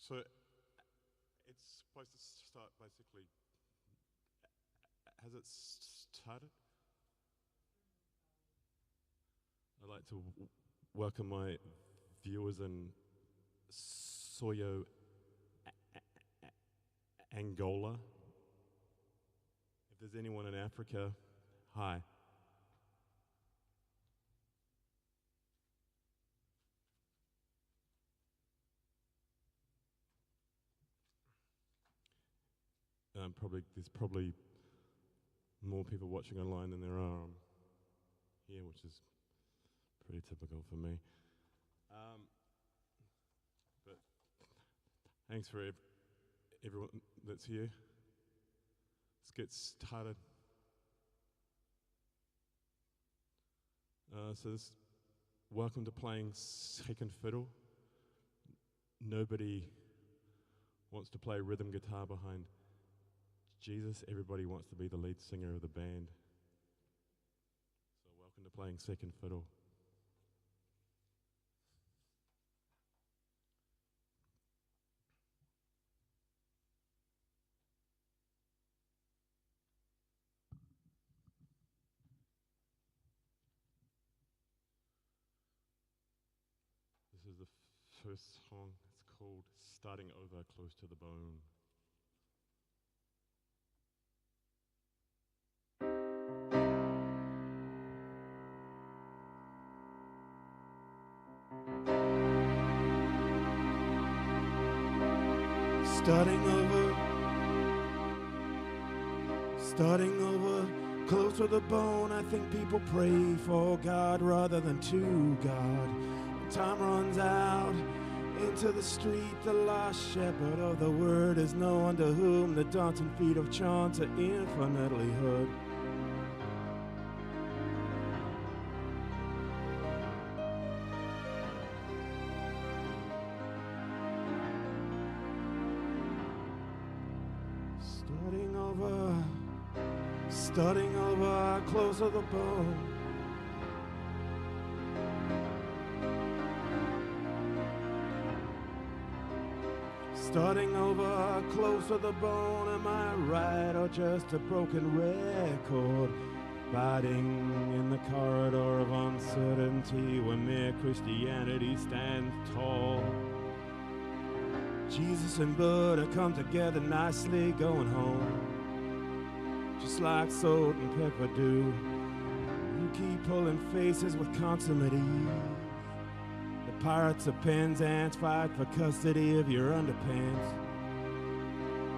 So it's supposed to start basically. Has it started? I'd like to welcome my viewers in Soyo, Angola. If there's anyone in Africa, hi. There's probably more people watching online than there are here, which is pretty typical for me. But thanks for everyone that's here. Let's get started. Welcome to playing Second Fiddle. Nobody wants to play rhythm guitar behind Jesus. Everybody wants to be the lead singer of the band. So welcome to playing Second Fiddle. This is the first song. It's called Starting Over Close to the Bone. Starting over, close to the bone. I think people pray for God rather than to God. When time runs out into the street, the lost shepherd of the word is no one to whom the dancing feet of chance are infinitely heard. Starting over, close to the bone. Starting over, close to the bone. Am I right or just a broken record? Fighting in the corridor of uncertainty where mere Christianity stands tall. Jesus and Buddha come together nicely, going home. Just like salt and pepper do. You keep pulling faces with consummate ease. The pirates of Penzance fight for custody of your underpants.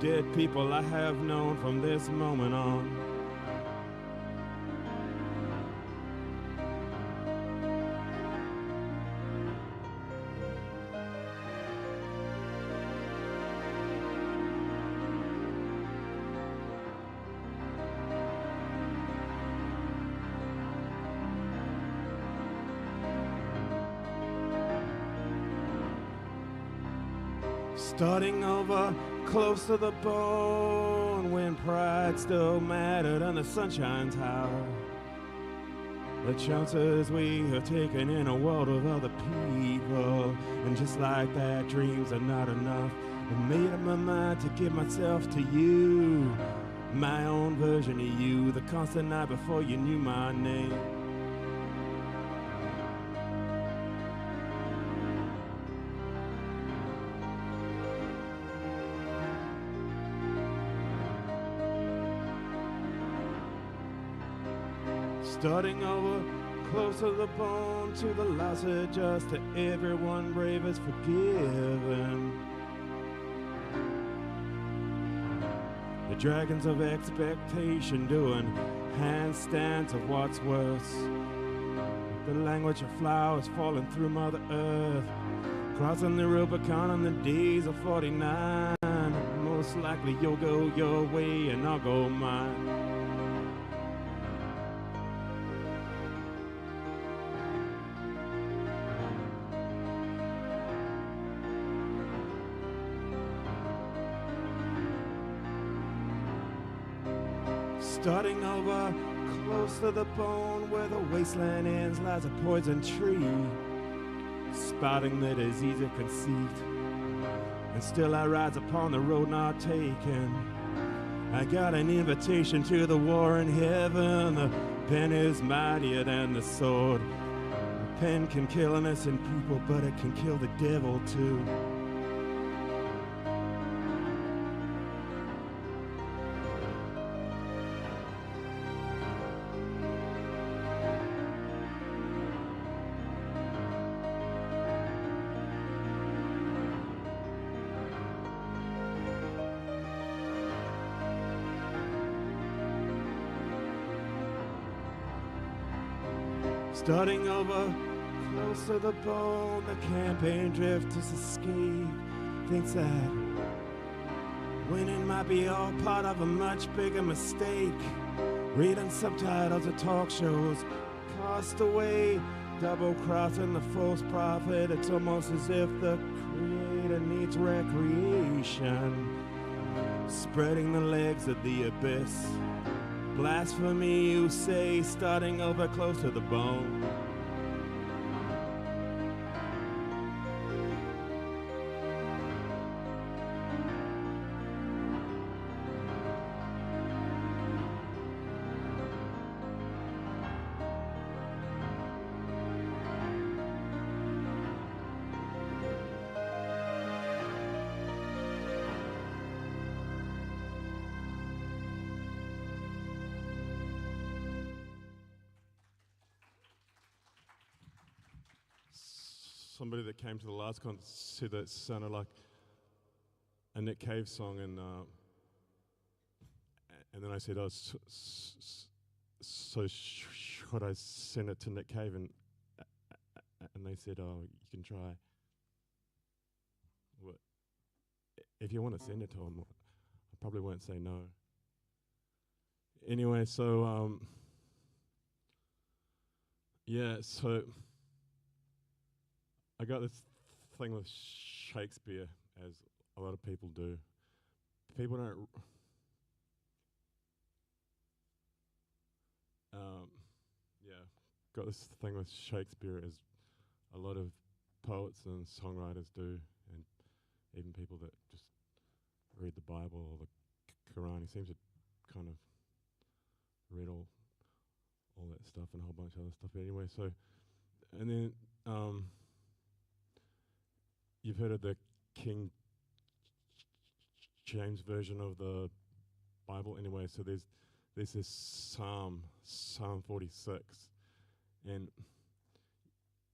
Dead people I have known from this moment on. Starting over, close to the bone, when pride still mattered and the sun shines high. The chances we have taken in a world of other people, and just like that, dreams are not enough. I made up my mind to give myself to you, my own version of you, the constant night before you knew my name. Starting over, close to the bone, to the lost just to everyone brave is forgiven. The dragons of expectation doing handstands of what's worse. The language of flowers falling through Mother Earth, crossing the Rubicon on the days of 49. Most likely you'll go your way and I'll go mine. Starting over, close to the bone, where the wasteland ends lies a poison tree, spouting the disease of conceit. and still I rise upon the road not taken. I got an invitation to the war in heaven. The pen is mightier than the sword. The pen can kill innocent people, but it can kill the devil too. Starting over, close to the bone, the campaign drifters escape. Thinks that winning might be all part of a much bigger mistake. Reading subtitles of talk shows, cast away, double-crossing the false prophet. It's almost as if the creator needs recreation. Spreading the legs of the abyss. Blasphemy, you say, starting over close to the bone. Somebody that came to the last concert said that it sounded like a Nick Cave song, and then I said, "Oh, so should I send it to Nick Cave?" And they said, "Oh, you can try. Well, if you want to send it to him, I probably won't say no." Anyway, so yeah, so. I got this thing with Shakespeare, as a lot of people do. People don't. Got this thing with Shakespeare, as a lot of poets and songwriters do, and even people that just read the Bible or the Quran. He seems to kind of read all that stuff and a whole bunch of other stuff. Anyway, so, and then. You've heard of the King James version of the Bible. Anyway, so there's this Psalm 46, and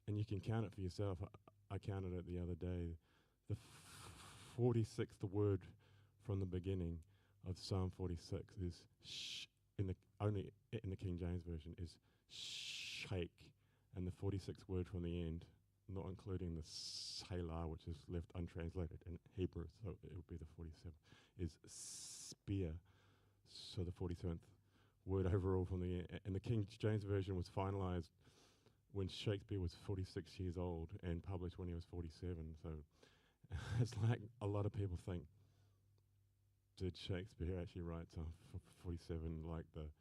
you can count it for yourself. I counted it the other day. The 46th word from the beginning of Psalm 46 is only in the King James version is shake, and the 46th word from the end, not including the Selah, which is left untranslated in Hebrew, so it would be the 47th, is spear. So the 47th word overall from the end. And the King James Version was finalized when Shakespeare was 46 years old and published when he was 47. So it's like a lot of people think, did Shakespeare actually write Psalm 47 like the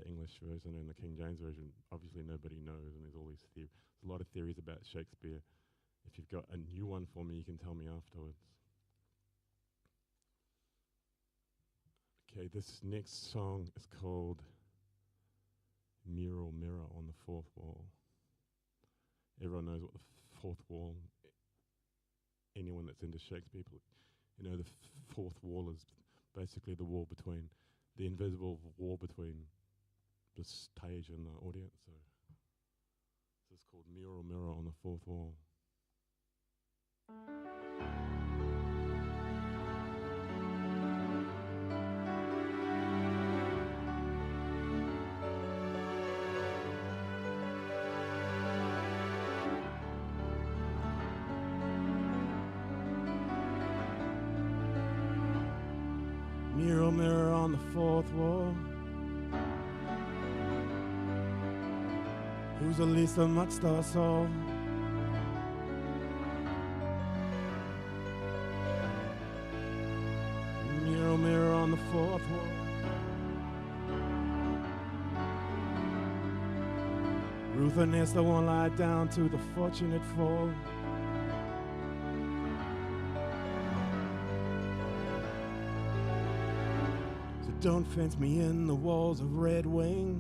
English version and the King James Version? Obviously nobody knows, and there's all these theories. There's a lot of theories about Shakespeare. If you've got a new one for me, you can tell me afterwards. Okay, this next song is called Mirror, Mirror on the Fourth Wall. Everyone knows what the fourth wall, anyone that's into Shakespeare, you know, the fourth wall is basically the wall between, the invisible wall between the stage and the audience. So this is called Mirror, Mirror on the Fourth Wall. Mirror, mirror on the fourth wall, who's the least amongst us all? Mirror, mirror on the fourth wall, Ruth and Esther won't lie down to the fortunate fall. Don't fence me in the walls of Red Wing.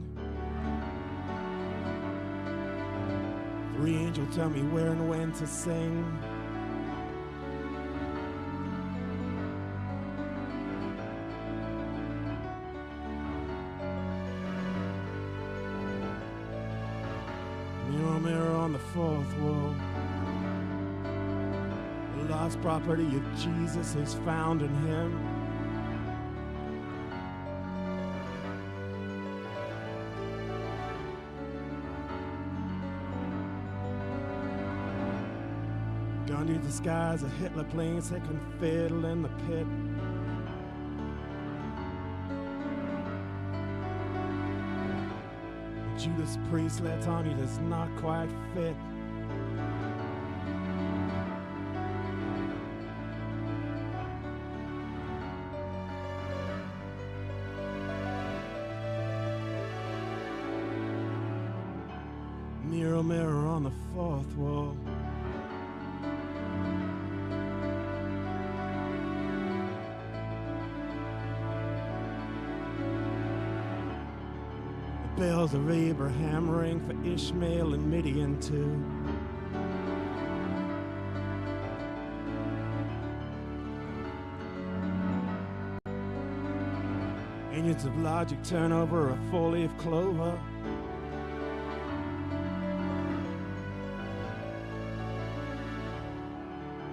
3 angels tell me where and when to sing. Mirror, mirror on the fourth wall. The lost property of Jesus is found in him. Gandhi disguised as Hitler playing second fiddle in the pit. Judas Priest lets on he does not quite fit. Mirror, mirror on the fourth wall. Bells of Abraham ring for Ishmael and Midian too. Engines of logic turn over a 4-leaf clover.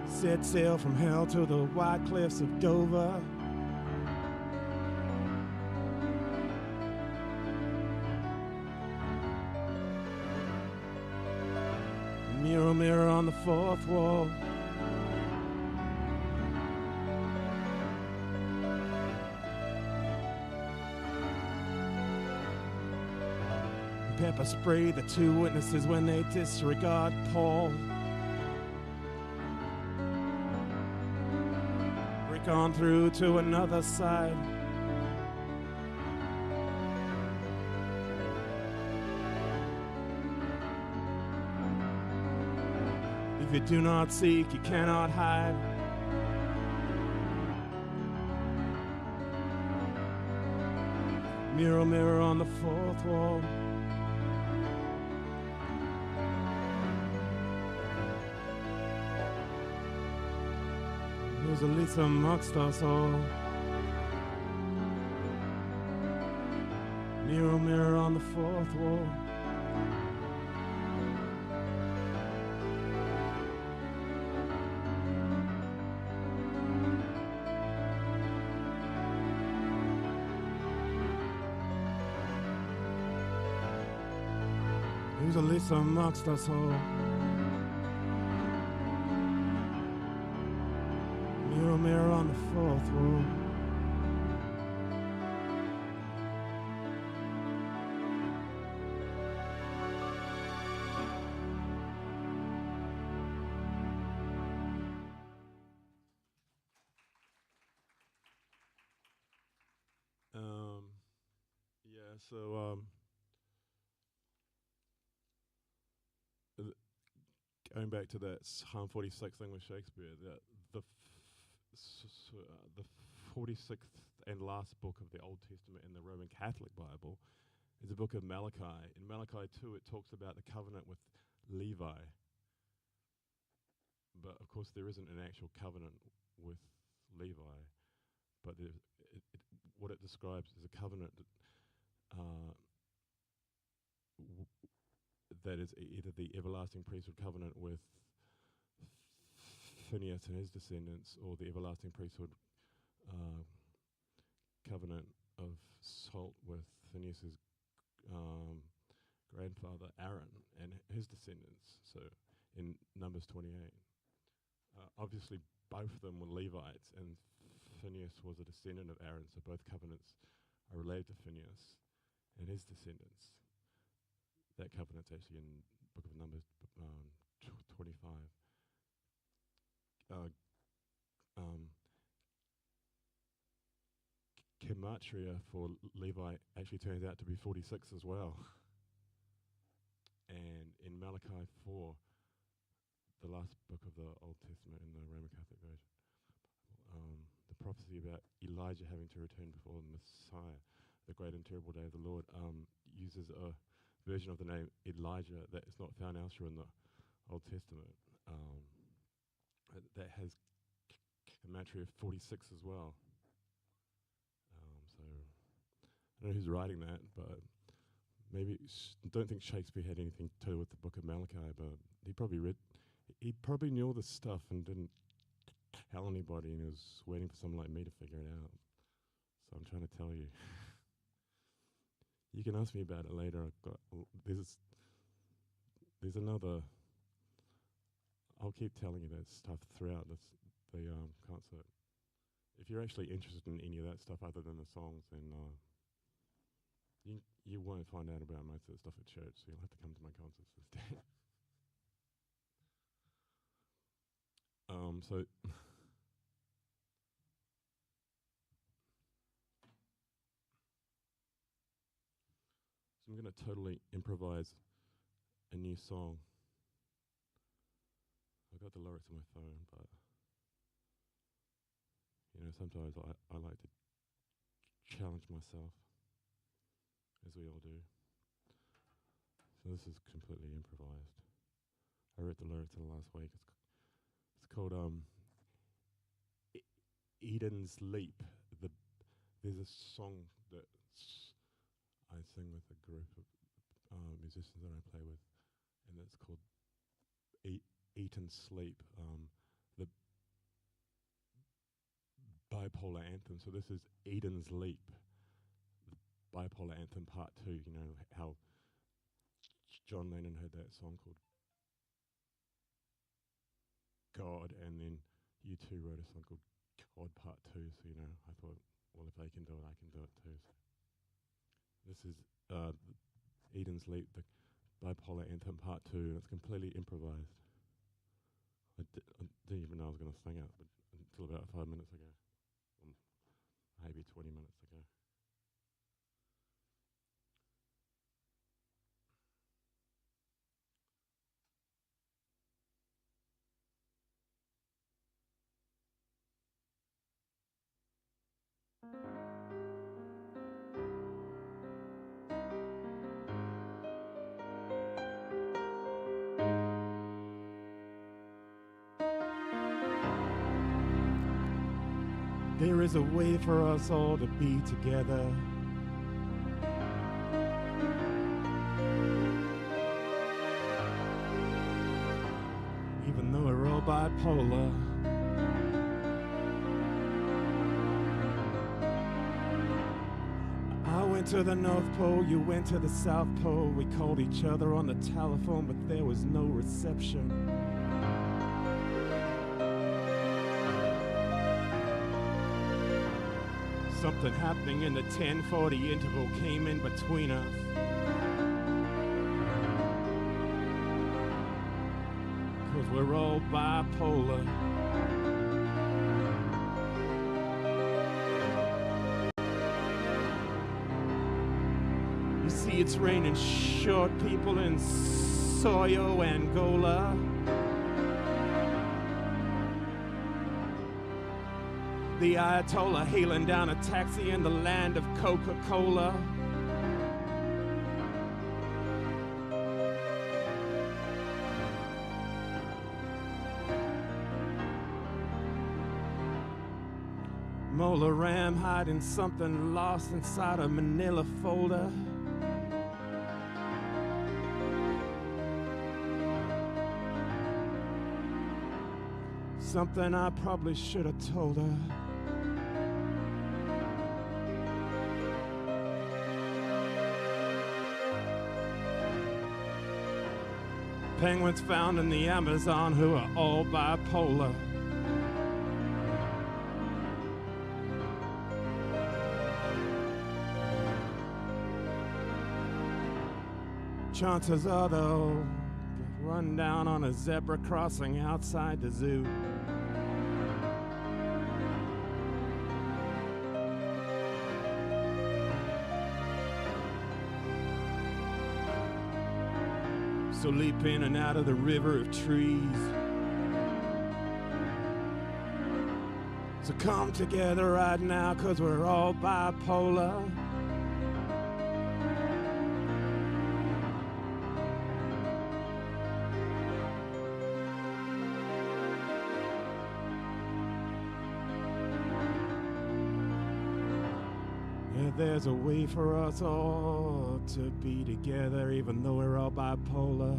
Set sail from hell to the white cliffs of Dover. Mirror, mirror on the fourth wall. Pepper spray the 2 witnesses when they disregard Paul. Break on through to another side. If you do not seek, you cannot hide. Mirror, mirror on the fourth wall. There's a least amongst us all. Mirror, mirror on the fourth wall. Who's the least amongst us all? Mirror, mirror on the fourth wall. Going back to that Psalm 46 thing with Shakespeare, the 46th and last book of the Old Testament in the Roman Catholic Bible is the book of Malachi. In Malachi 2, it talks about the covenant with Levi. But of course, there isn't an actual covenant with Levi. But what it describes is a covenant that is either the everlasting priesthood covenant with Phineas and his descendants, or the everlasting priesthood covenant of salt with Phineas's grandfather Aaron and his descendants. So in Numbers 28, obviously both of them were Levites, and Phineas was a descendant of Aaron. So both covenants are related to Phineas and his descendants. That covenant's actually in Book of Numbers 25. Gematria for Levi actually turns out to be 46 as well. And in Malachi 4, the last book of the Old Testament in the Roman Catholic version, the prophecy about Elijah having to return before the Messiah, the great and terrible day of the Lord, uses a version of the name Elijah that is not found elsewhere in the Old Testament. That has gematria 46 as well. So I don't know who's writing that, but maybe don't think Shakespeare had anything to do with the Book of Malachi, but he probably knew all this stuff and didn't tell anybody, and he was waiting for someone like me to figure it out. So I'm trying to tell you. You can ask me about it later. There's another. I'll keep telling you that stuff throughout the concert. If you're actually interested in any of that stuff other than the songs, then you won't find out about most of the stuff at church, so you'll have to come to my concerts instead. So I'm going to totally improvise a new song. I've got the lyrics on my phone, but sometimes I like to challenge myself, as we all do. So this is completely improvised. I wrote the lyrics in the last week. It's called Eden's Leap. There's a song that I sing with a group of musicians that I play with, and it's called Eat and Sleep, the bipolar anthem. So this is Eden's Leap, the bipolar anthem part 2. You know how John Lennon had that song called God, and then U2 wrote a song called God Part 2. So I thought, well, if they can do it, I can do it too. So this is Eden's Leap, the bipolar anthem part 2, and it's completely improvised. I didn't even know I was going to sing it, but until about 5 minutes ago, maybe 20 minutes ago. There is a way for us all to be together. Even though we're all bipolar. I went to the North Pole, you went to the South Pole. We called each other on the telephone, but there was no reception. Something happening in the 10:40 interval came in between us. Cause we're all bipolar. You see, it's raining short people in Soyo, Angola. The Ayatollah hailing down a taxi in the land of Coca-Cola. Mola Ram hiding something lost inside a manila folder. Something I probably should have told her. Penguins found in the Amazon who are all bipolar. Chances are they'll get run down on a zebra crossing outside the zoo. So leap in and out of the river of trees. So come together right now, 'cause we're all bipolar. Yeah, there's a way for us all to be together, even though we're all bipolar.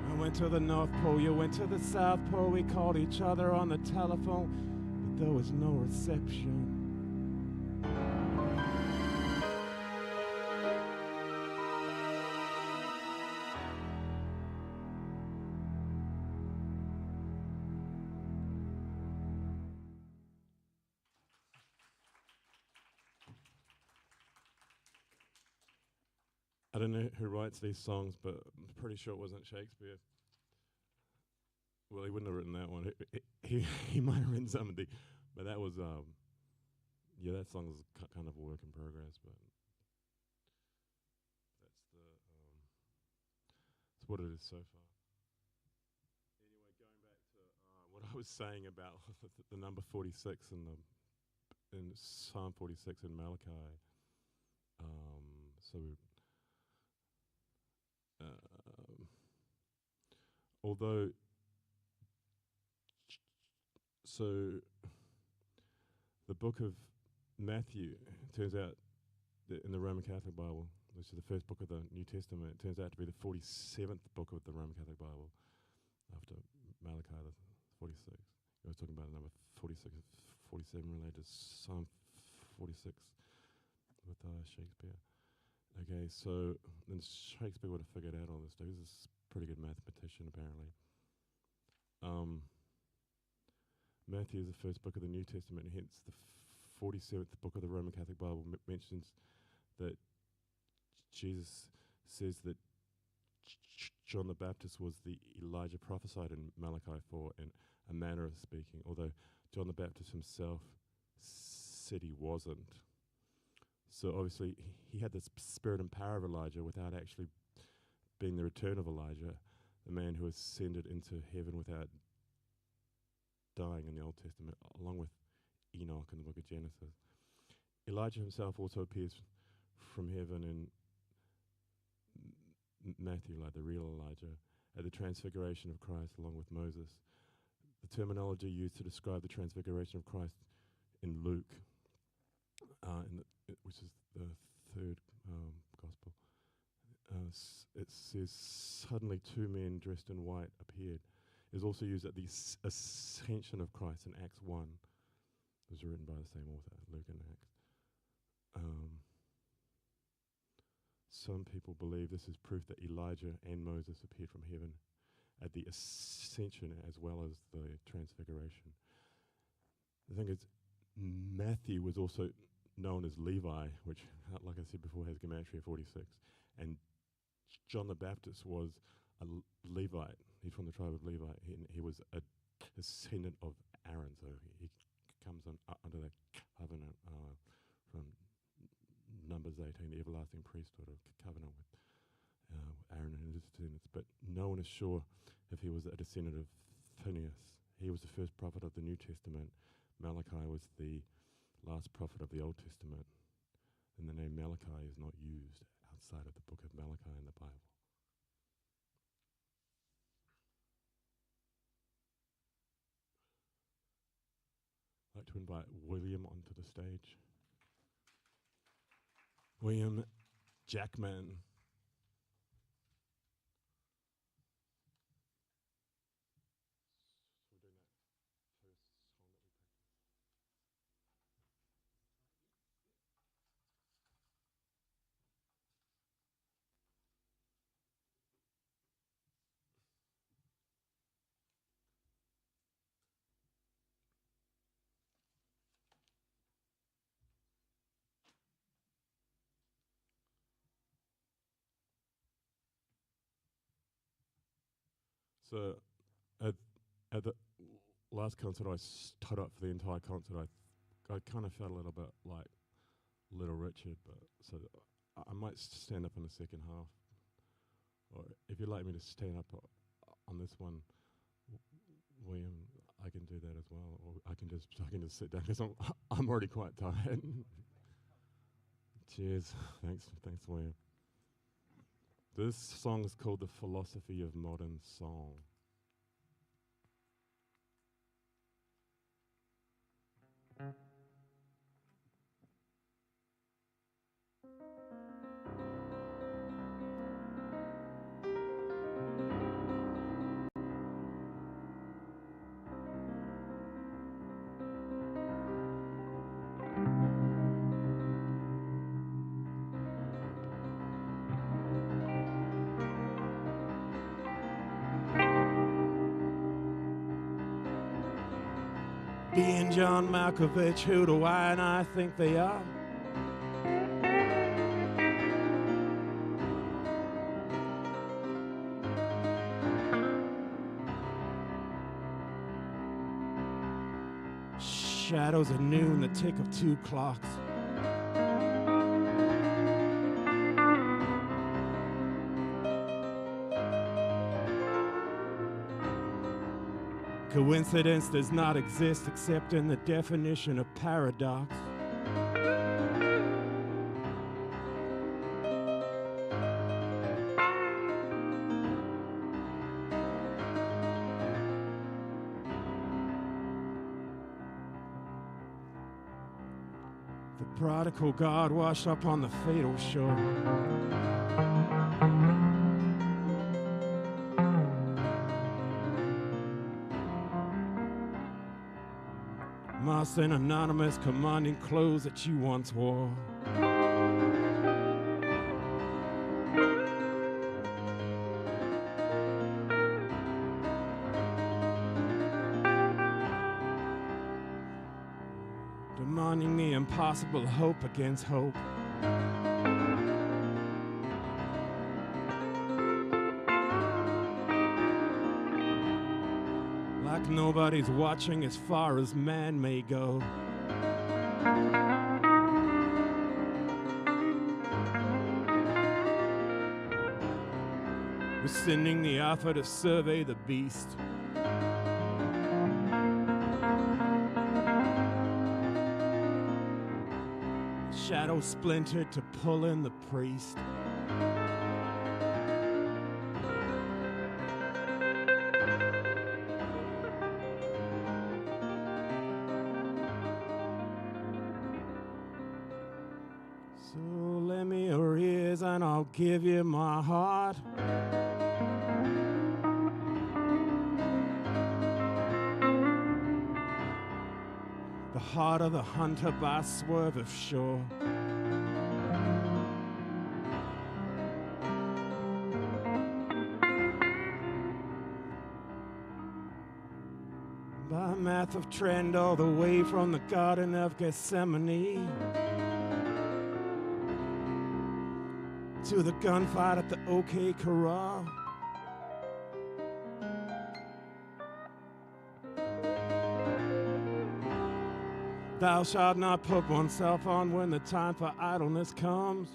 I went to the North Pole, you went to the South Pole. We called each other on the telephone, but there was no reception. I don't know who writes these songs, but I'm pretty sure it wasn't Shakespeare. Well, he wouldn't have written that one. He might have written some of the, but that was yeah, that song is kind of a work in progress, but that's what it is so far. Anyway, going back to what I was saying about the number 46 in Psalm 46 in Malachi. So um, although so the book of Matthew turns out that in the Roman Catholic Bible, which is the first book of the New Testament, it turns out to be the 47th book of the Roman Catholic Bible after Malachi, the 46. I was talking about number 46, 47 related to Psalm 46 with Shakespeare. Okay, so then Shakespeare would have figured out all this stuff. He's a pretty good mathematician, apparently. Matthew is the first book of the New Testament, and hence the 47th book of the Roman Catholic Bible mentions that Jesus says that John the Baptist was the Elijah prophesied in Malachi 4 in a manner of speaking, although John the Baptist himself said he wasn't. So obviously he had the spirit and power of Elijah without actually being the return of Elijah, the man who ascended into heaven without dying in the Old Testament, along with Enoch in the book of Genesis. Elijah himself also appears from heaven in Matthew, like the real Elijah, at the transfiguration of Christ along with Moses. The terminology used to describe the transfiguration of Christ in Luke, which is the third gospel, it says, suddenly two men dressed in white appeared. Is also used at the ascension of Christ in Acts 1. It was written by the same author, Luke and Acts. Some people believe this is proof that Elijah and Moses appeared from heaven at the ascension as well as the transfiguration. The thing is, Matthew was also known as Levi, which, like I said before, has Gematria 46. And John the Baptist was a Levite. He's from the tribe of Levi. He was a descendant of Aaron, so he comes under that covenant from Numbers 18, the everlasting priesthood of covenant with Aaron and his descendants. But no one is sure if he was a descendant of Phineas. He was the first prophet of the New Testament. Malachi was the last prophet of the Old Testament. And the name Malachi is not used outside of the book of Malachi in the Bible. I'd like to invite William onto the stage. William Jackman. So at the last concert, I stood up for the entire concert. I kind of felt a little bit like Little Richard, but so I might stand up in the second half. Or if you'd like me to stand up on this one, William, I can do that as well. Or I can just sit down because I'm already quite tired. Cheers. Thanks, William. This song is called The Philosophy of Modern Song. Being John Malkovich, who do I and I think they are? Shadows at noon, the tick of 2 clocks. Coincidence does not exist except in the definition of paradox. The prodigal God washed up on the fatal shore. Master and anonymous commanding clothes that you once wore. Demanding the impossible hope against hope. Like nobody's watching as far as man may go. Rescinding the offer to survey the beast. Shadow splintered to pull in the priest. So lend me your ears and I'll give you my heart. The heart of the hunter by swerve of shore. By math of trend all the way from the Garden of Gethsemane to the gunfight at the OK Corral. Thou shalt not put oneself on when the time for idleness comes.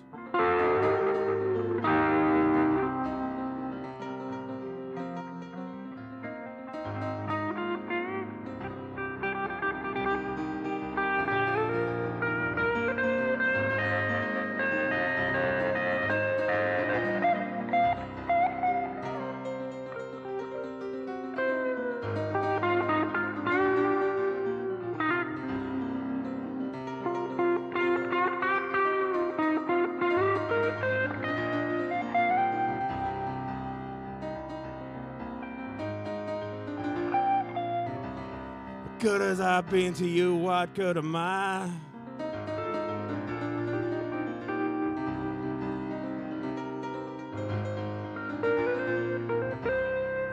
Good as I've been to you, what good am I?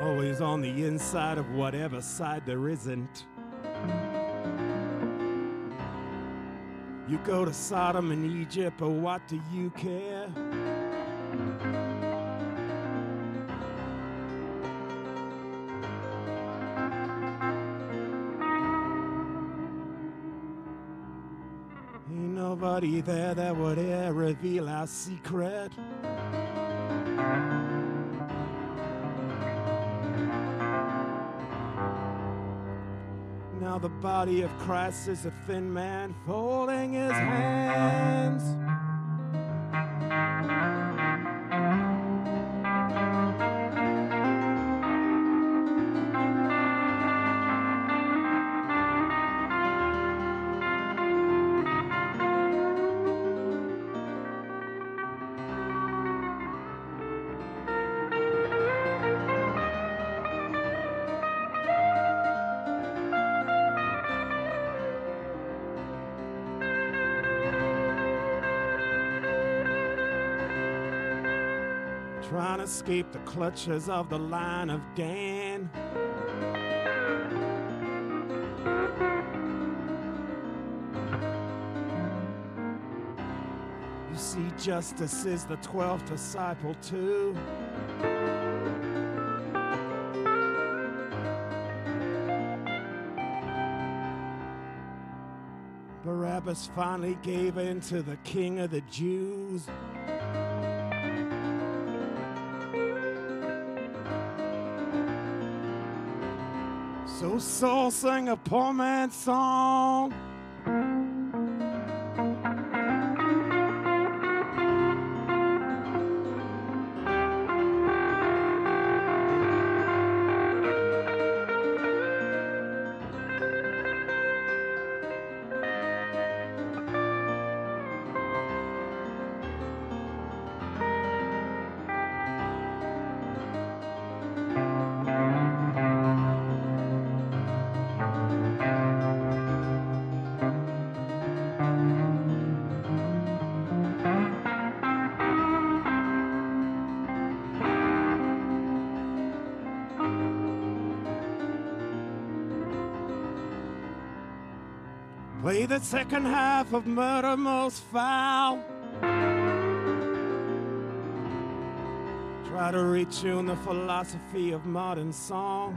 Always on the inside of whatever side there isn't. You go to Sodom and Egypt, but what do you care? nobody there that would ever reveal our secret. Now the body of Christ is a thin man folding his hands. Trying to escape the clutches of the line of Dan. You see, justice is the 12th disciple too. Barabbas finally gave in to the king of the Jews. So soul sing a poor man's song. Play the second half of Murder Most Foul. Try to retune the philosophy of modern song.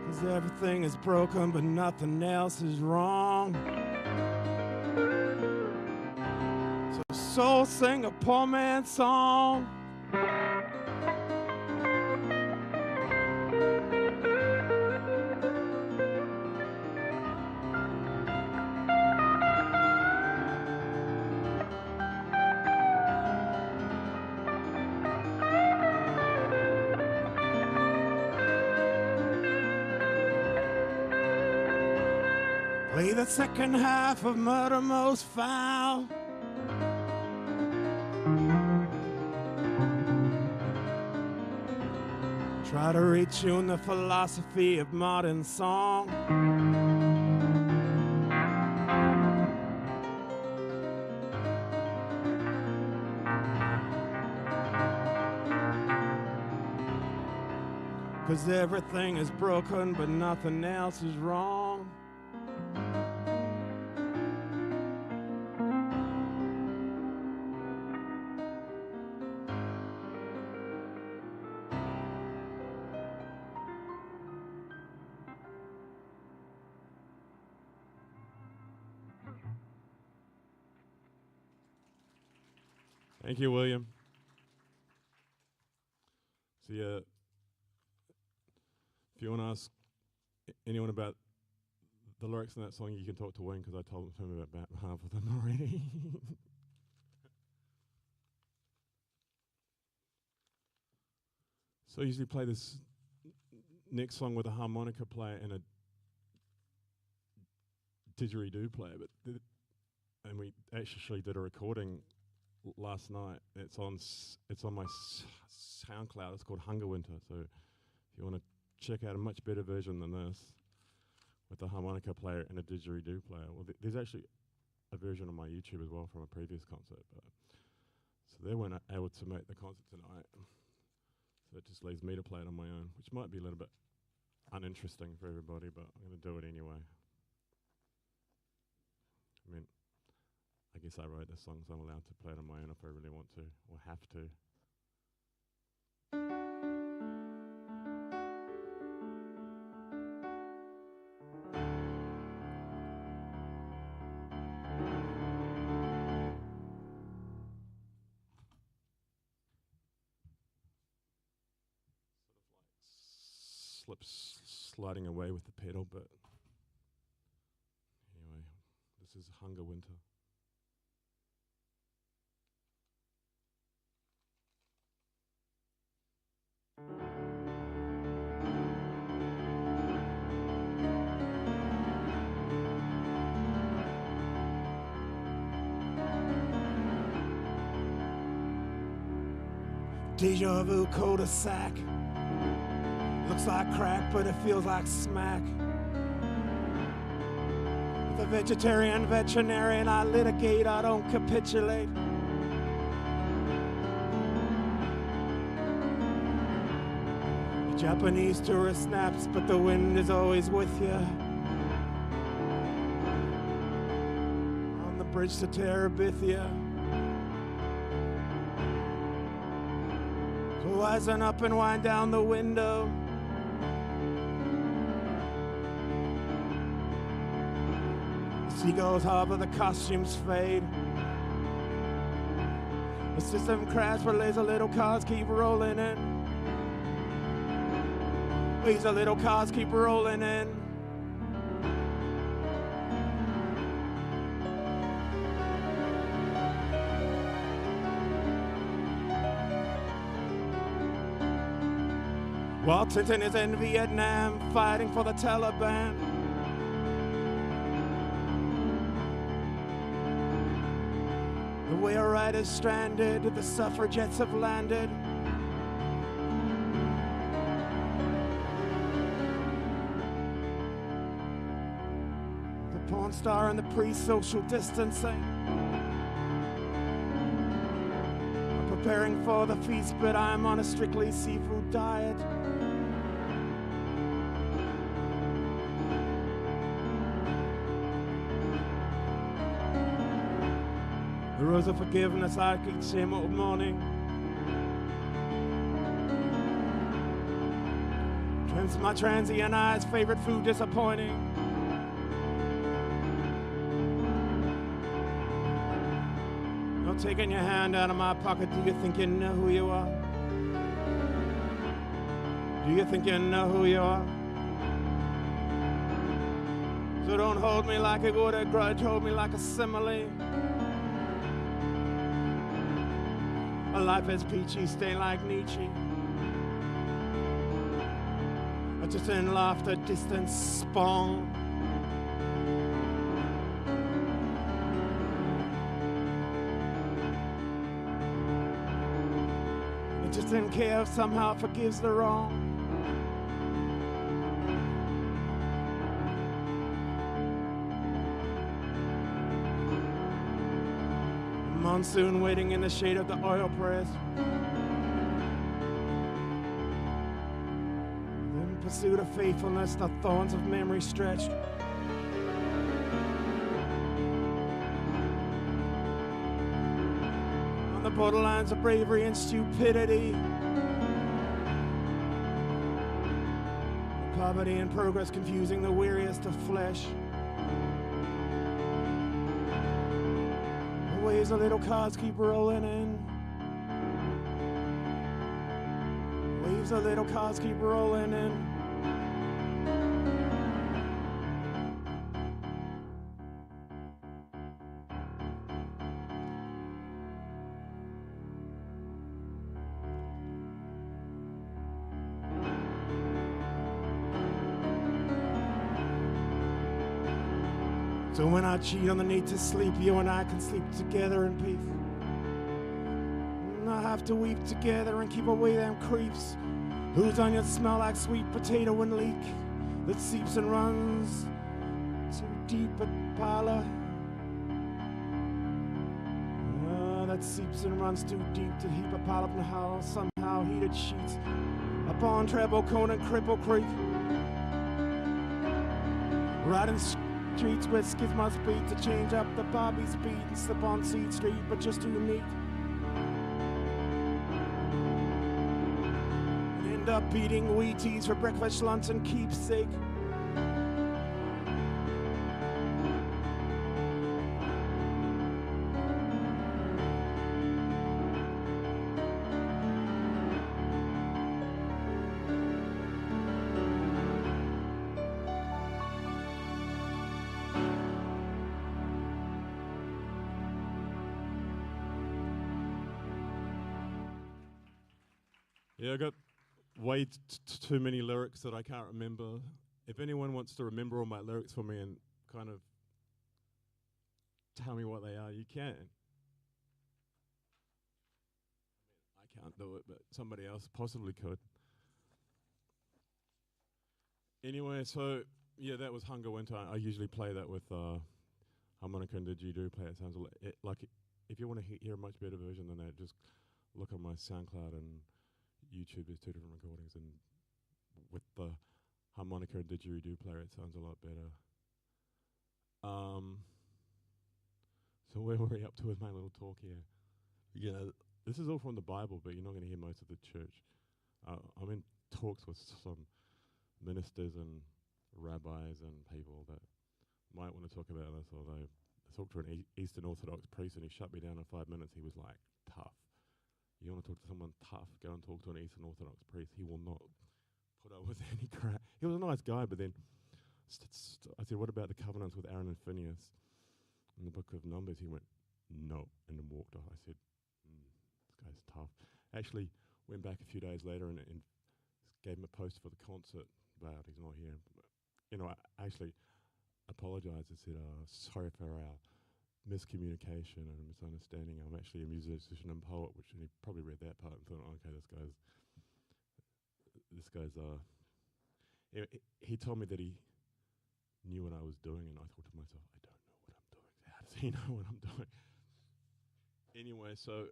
'Cause everything is broken but nothing else is wrong. So soul sing a poor man's song. Play the second half of Murder Most Foul. Try to retune the philosophy of modern song. Cause everything is broken but nothing else is wrong. Thank you, William. So yeah, if you want to ask anyone about the lyrics in that song, you can talk to Wayne because I told him about half of them already. So I usually play this next song with a harmonica player and a didgeridoo player, and we actually did a recording last night. It's on my SoundCloud. It's called Hunger Winter. So if you want to check out a much better version than this with a harmonica player and a didgeridoo player, well, there's actually a version on my YouTube as well from a previous concert. So they weren't able to make the concert tonight. So it just leaves me to play it on my own, which might be a little bit uninteresting for everybody, but I'm going to do it anyway. I mean, I guess I wrote this song, so I'm allowed to play it on my own if I really want to, or have to. sliding away with the pedal, but anyway, this is Hunger Winter. Deja vu cul-de-sac. Looks like crack, but it feels like smack. The vegetarian veterinarian, I litigate, I don't capitulate. The Japanese tourist snaps, but the wind is always with you. On the bridge to Terabithia. So wisen up and wind down the window. Seagulls harbor, the costumes fade. The system crashes, but laser little cars keep rolling in. These little cars keep rolling in. While Tintin is in Vietnam fighting for the Taliban. The whale is stranded, the suffragettes have landed. The porn star and the pre-social distancing are preparing for the feast, but I'm on a strictly seafood diet. The rose of forgiveness I eat same old morning. My transient eyes, favorite food disappointing. No taking your hand out of my pocket, do you think you know who you are? Do you think you know who you are? So don't hold me like it would a grudge, hold me like a simile. A life is peachy, stay like Nietzsche. Just in laughter, distance, spawn. It just in care somehow forgives the wrong. Monsoon waiting in the shade of the oil press. In pursuit of faithfulness, the thorns of memory stretched. On the borderlines of bravery and stupidity. Poverty and progress confusing the weariest of flesh. Waves of little cars keep rolling in. Waves of little cars keep rolling in. So when I cheat on the need to sleep, you and I can sleep together in peace. And I have to weep together and keep away them creeps whose onions smell like sweet potato and leek that seeps and runs too deep at parlor. That seeps and runs too deep to heap a pile up in the house. Somehow heated sheets upon Treble Cone and Cripple Creek. Riding streets where skids must be to change up the Bobby speed and slip on Seed Street, but just too neat. And end up eating Wheaties for breakfast, lunch, and keepsake. Yeah, I got way too many lyrics that I can't remember. If anyone wants to remember all my lyrics for me and kind of tell me what they are, you can. I can't do it, but somebody else possibly could. Anyway, so yeah, that was Hunger Winter. I usually play that with harmonica and didgeridoo play. It sounds like if you want to hear a much better version than that, just look on my SoundCloud and YouTube. There's two different recordings, and with the harmonica and didgeridoo player, it sounds a lot better. So where were we up to with my little talk here? You know, this is all from the Bible, but you're not going to hear most of the church. I'm in talks with some ministers and rabbis and people that might want to talk about this, although I talked to an Eastern Orthodox priest and he shut me down in 5 minutes. He was like, tough. You want to talk to someone tough, go and talk to an Eastern Orthodox priest. He will not put up with any crap. He was a nice guy, but then I said, what about the covenants with Aaron and Phineas in the book of Numbers? He went, no, and then walked off. I said, this guy's tough. Actually, went back a few days later and gave him a post for the concert, but he's not here. You know, I actually apologized and said, sorry for our miscommunication and misunderstanding. I'm actually a musician and poet, which, and he probably read that part and thought, okay, this guy's he told me that he knew what I was doing, and I thought to myself, I don't know what I'm doing. How does he know what I'm doing? Anyway, so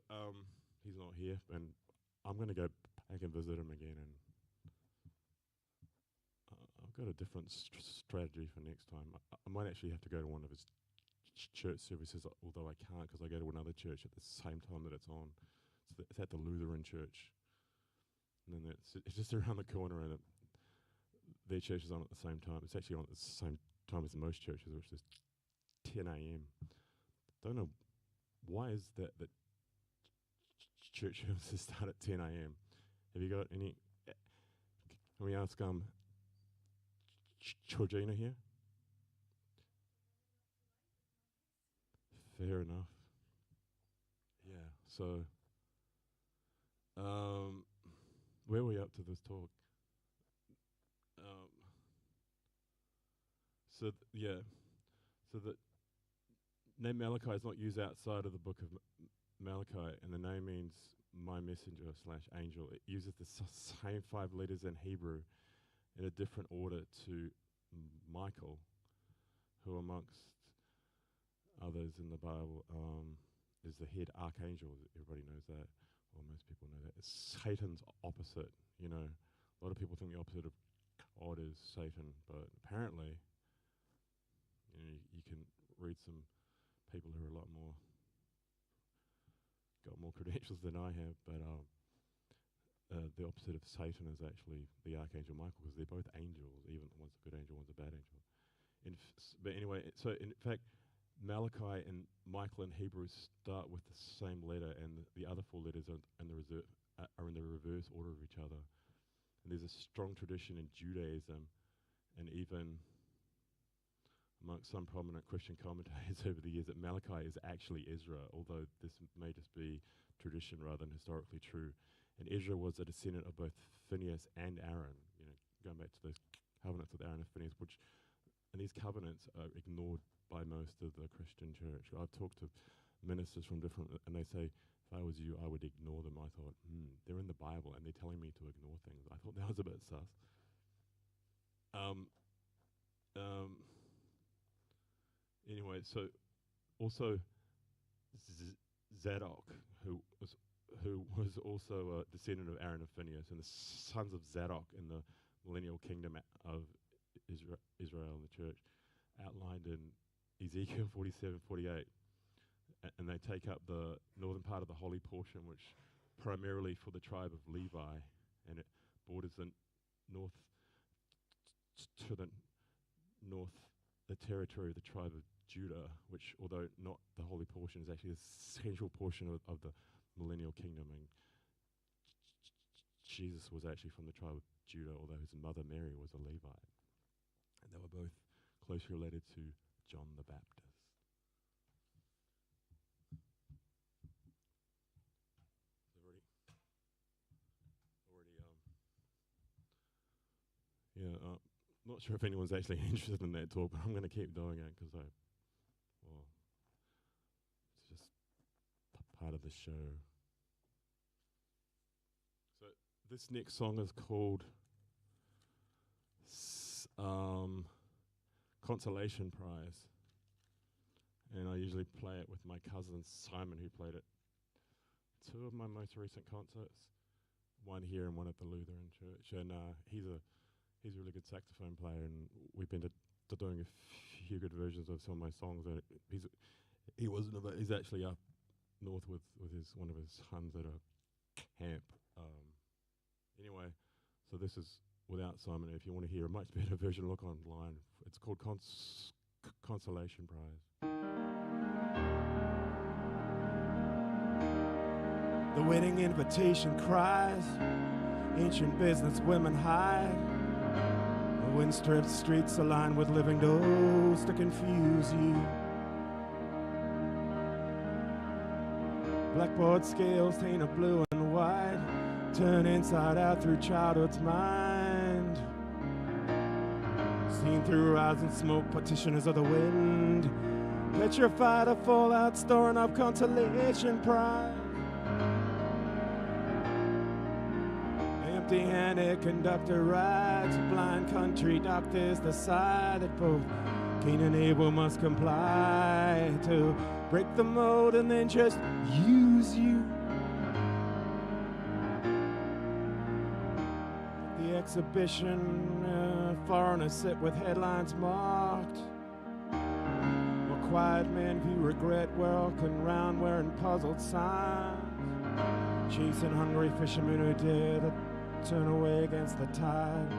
he's not here, and I'm going to go back and visit him again, and I've got a different strategy for next time. I might actually have to go to one of his church services, although I can't because I go to another church at the same time that it's on. It's at the Lutheran church, and then it's just around the corner, and their church is on at the same time. It's actually on at the same time as most churches, which is 10 a.m. Don't know why is that church services start at 10 a.m. Have you got any? Can we ask Georgina here? Fair enough. Yeah. So, where were we up to this talk? So the name Malachi is not used outside of the book of Malachi, and the name means my messenger / angel. It uses the same 5 letters in Hebrew in a different order to Michael, who amongst others in the Bible is the head archangel. Everybody knows that, or most people know that. It's Satan's opposite. You know, a lot of people think the opposite of God is Satan, but apparently, you know, you can read some people who are a lot more got more credentials than I have, but the opposite of Satan is actually the archangel Michael, because they're both angels. Even one's a good angel, one's a bad angel. But anyway, so in fact, Malachi and Michael in Hebrew start with the same letter, and the other 4 letters are in the reverse order of each other. And there's a strong tradition in Judaism, and even amongst some prominent Christian commentators over the years, that Malachi is actually Ezra, although this may just be tradition rather than historically true. And Ezra was a descendant of both Phineas and Aaron, you know, going back to those covenants with Aaron and Phineas, and these covenants are ignored by most of the Christian church. I've talked to ministers from different, and they say, if I was you, I would ignore them. I thought, they're in the Bible, and they're telling me to ignore things. I thought that was a bit sus. Anyway, so also Zadok, who was also a descendant of Aaron and Phineas, and the sons of Zadok in the millennial kingdom of Israel in the church, outlined in Ezekiel 47:48, and they take up the northern part of the holy portion, which primarily for the tribe of Levi, and it borders the north to the north, the territory of the tribe of Judah, which, although not the holy portion, is actually the central portion of the millennial kingdom. And Jesus was actually from the tribe of Judah, although his mother Mary was a Levite. And they were both closely related to John the Baptist. Already Not sure if anyone's actually interested in that talk, but I'm going to keep doing it because it's just part of the show. So this next song is called Consolation Prize, and I usually play it with my cousin Simon, who played it 2 of my most recent concerts, one here and one at the Lutheran Church, and he's a really good saxophone player, and we've been to doing a few good versions of some of my songs. And he's actually up north with one of his sons at a camp. Anyway, so this is without Simon. If you want to hear a much better version, look online. It's called Consolation Prize. The wedding invitation cries, ancient business women hide. The wind-stripped streets aligned with living doors to confuse you. Blackboard scales tainted blue and white, turn inside out through childhood's mind. Seen through eyes and smoke, petitioners of the wind, petrified of fallout, storing up consolation prize. Empty-handed conductor rides, blind country doctors decide that both Cain and Abel must comply to break the mold and then just use you. The exhibition, foreigners sit with headlines marked, while quiet men view regret, walking round wearing puzzled signs, chasing hungry fishermen who dare to turn away against the tide,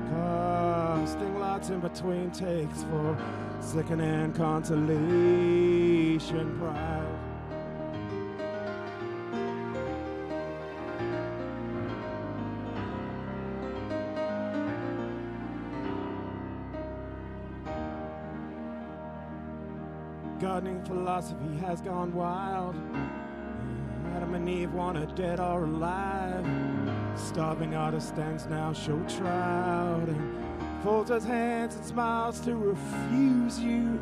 casting lots in between takes for second-hand consolation prize. Gardening philosophy has gone wild. Adam and Eve wanted dead or alive. Starving artist stands now show trial and folds his hands and smiles to refuse you.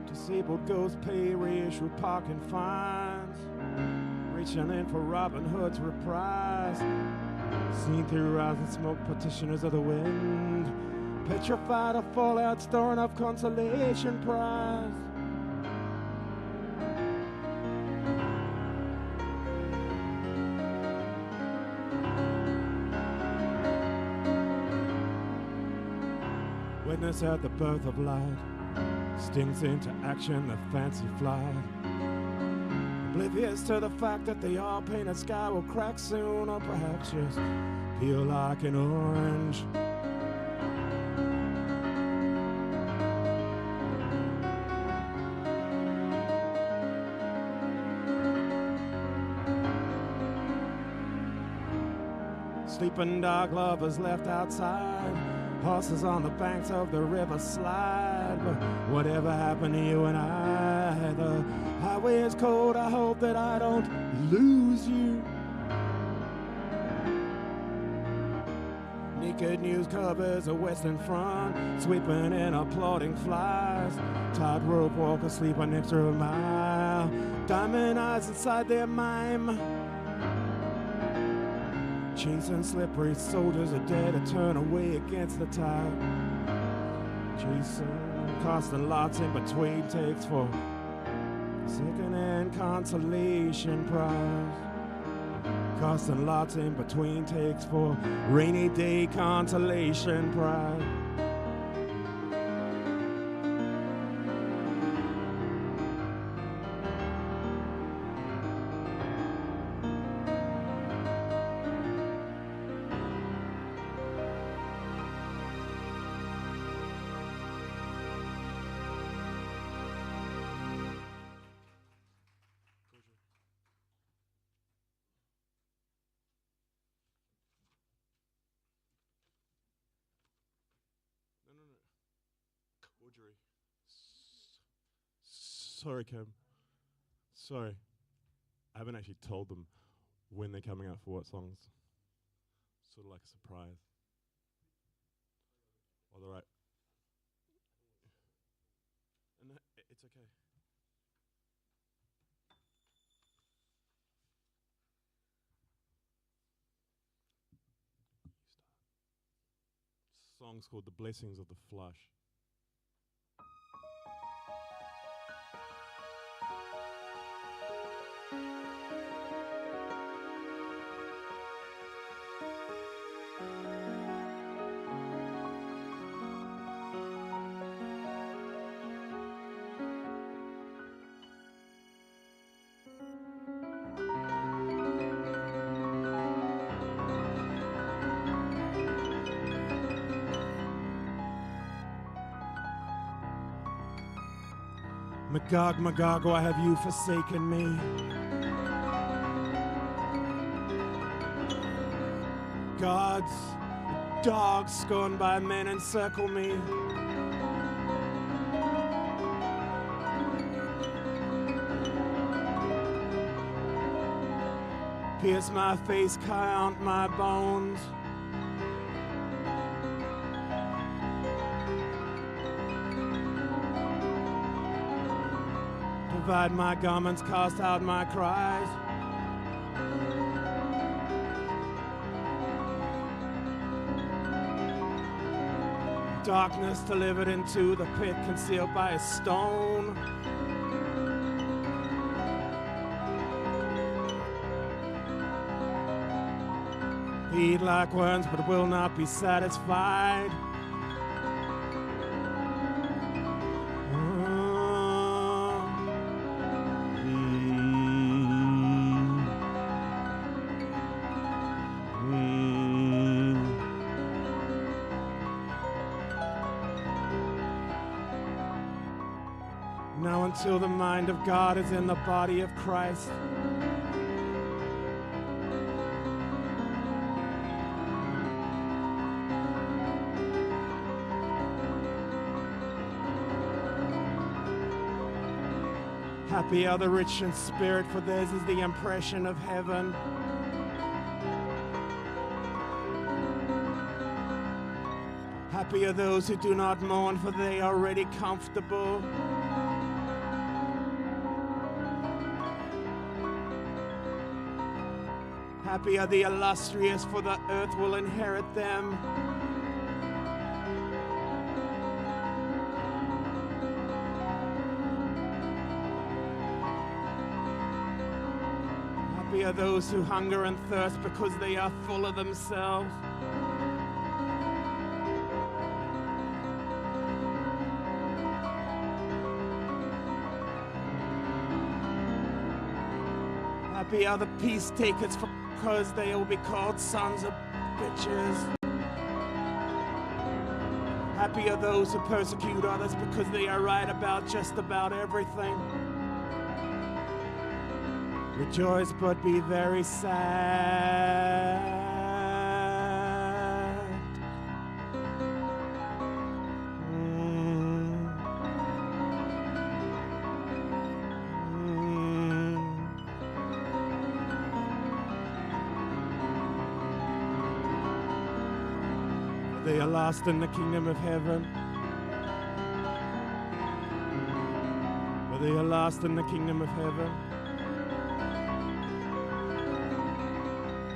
Disabled ghosts pay reissue parking fines, reaching in for Robin Hood's reprise. Seen through eyes and smoke, petitioners of the wind, petrified of fallout, storing up consolation prize. Witness at the birth of light, stings into action the fancy flight. Oblivious to the fact that the all-painted sky will crack soon, or perhaps just peel like an orange. Sleeping dog lovers left outside, horses on the banks of the river slide. But whatever happened to you and I, the highway is cold, I hope that I don't lose you. Naked news covers a western front, sweeping and applauding flies. Tightrope walkers sleep an extra mile, diamond eyes inside their mime. Chasing slippery soldiers are dead to turn away against the tide. Chasing, costing lots in between takes for second-hand consolation prize. Costing lots in between takes for rainy day consolation prize. Sorry, Kim. Sorry. I haven't actually told them when they're coming out for what songs. sort of like a surprise. All right. And it's okay. This song's called The Blessings of the Flush. Magog, Magog, why have you forsaken me? Gods, dogs scorned by men encircle me. Pierce my face, count my bones. Divide my garments, cast out my cries. Darkness delivered into the pit, concealed by a stone. They eat like worms, but will not be satisfied. Now until the mind of God is in the body of Christ. Happy are the rich in spirit, for theirs is the impression of heaven. Happy are those who do not mourn, for they are already comfortable. Happy are the illustrious, for the earth will inherit them. Happy are those who hunger and thirst, because they are full of themselves. Happy are the peace takers, because they will be called sons of bitches. Happy are those who persecute others, because they are right about just about everything. Rejoice, but be very sad. They are lost in the kingdom of heaven. For they are lost in the kingdom of heaven.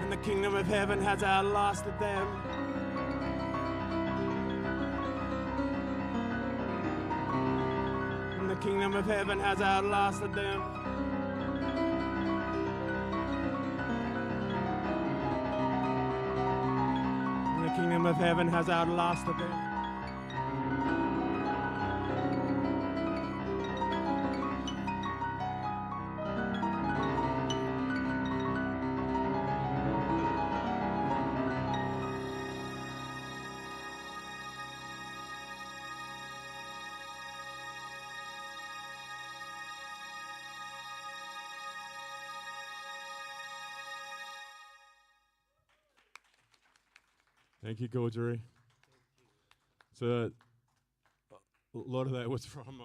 And the kingdom of heaven has outlasted them. And the kingdom of heaven has outlasted them. The kingdom of heaven has outlasted them. Thank you, Gaudry. So a lot of that was from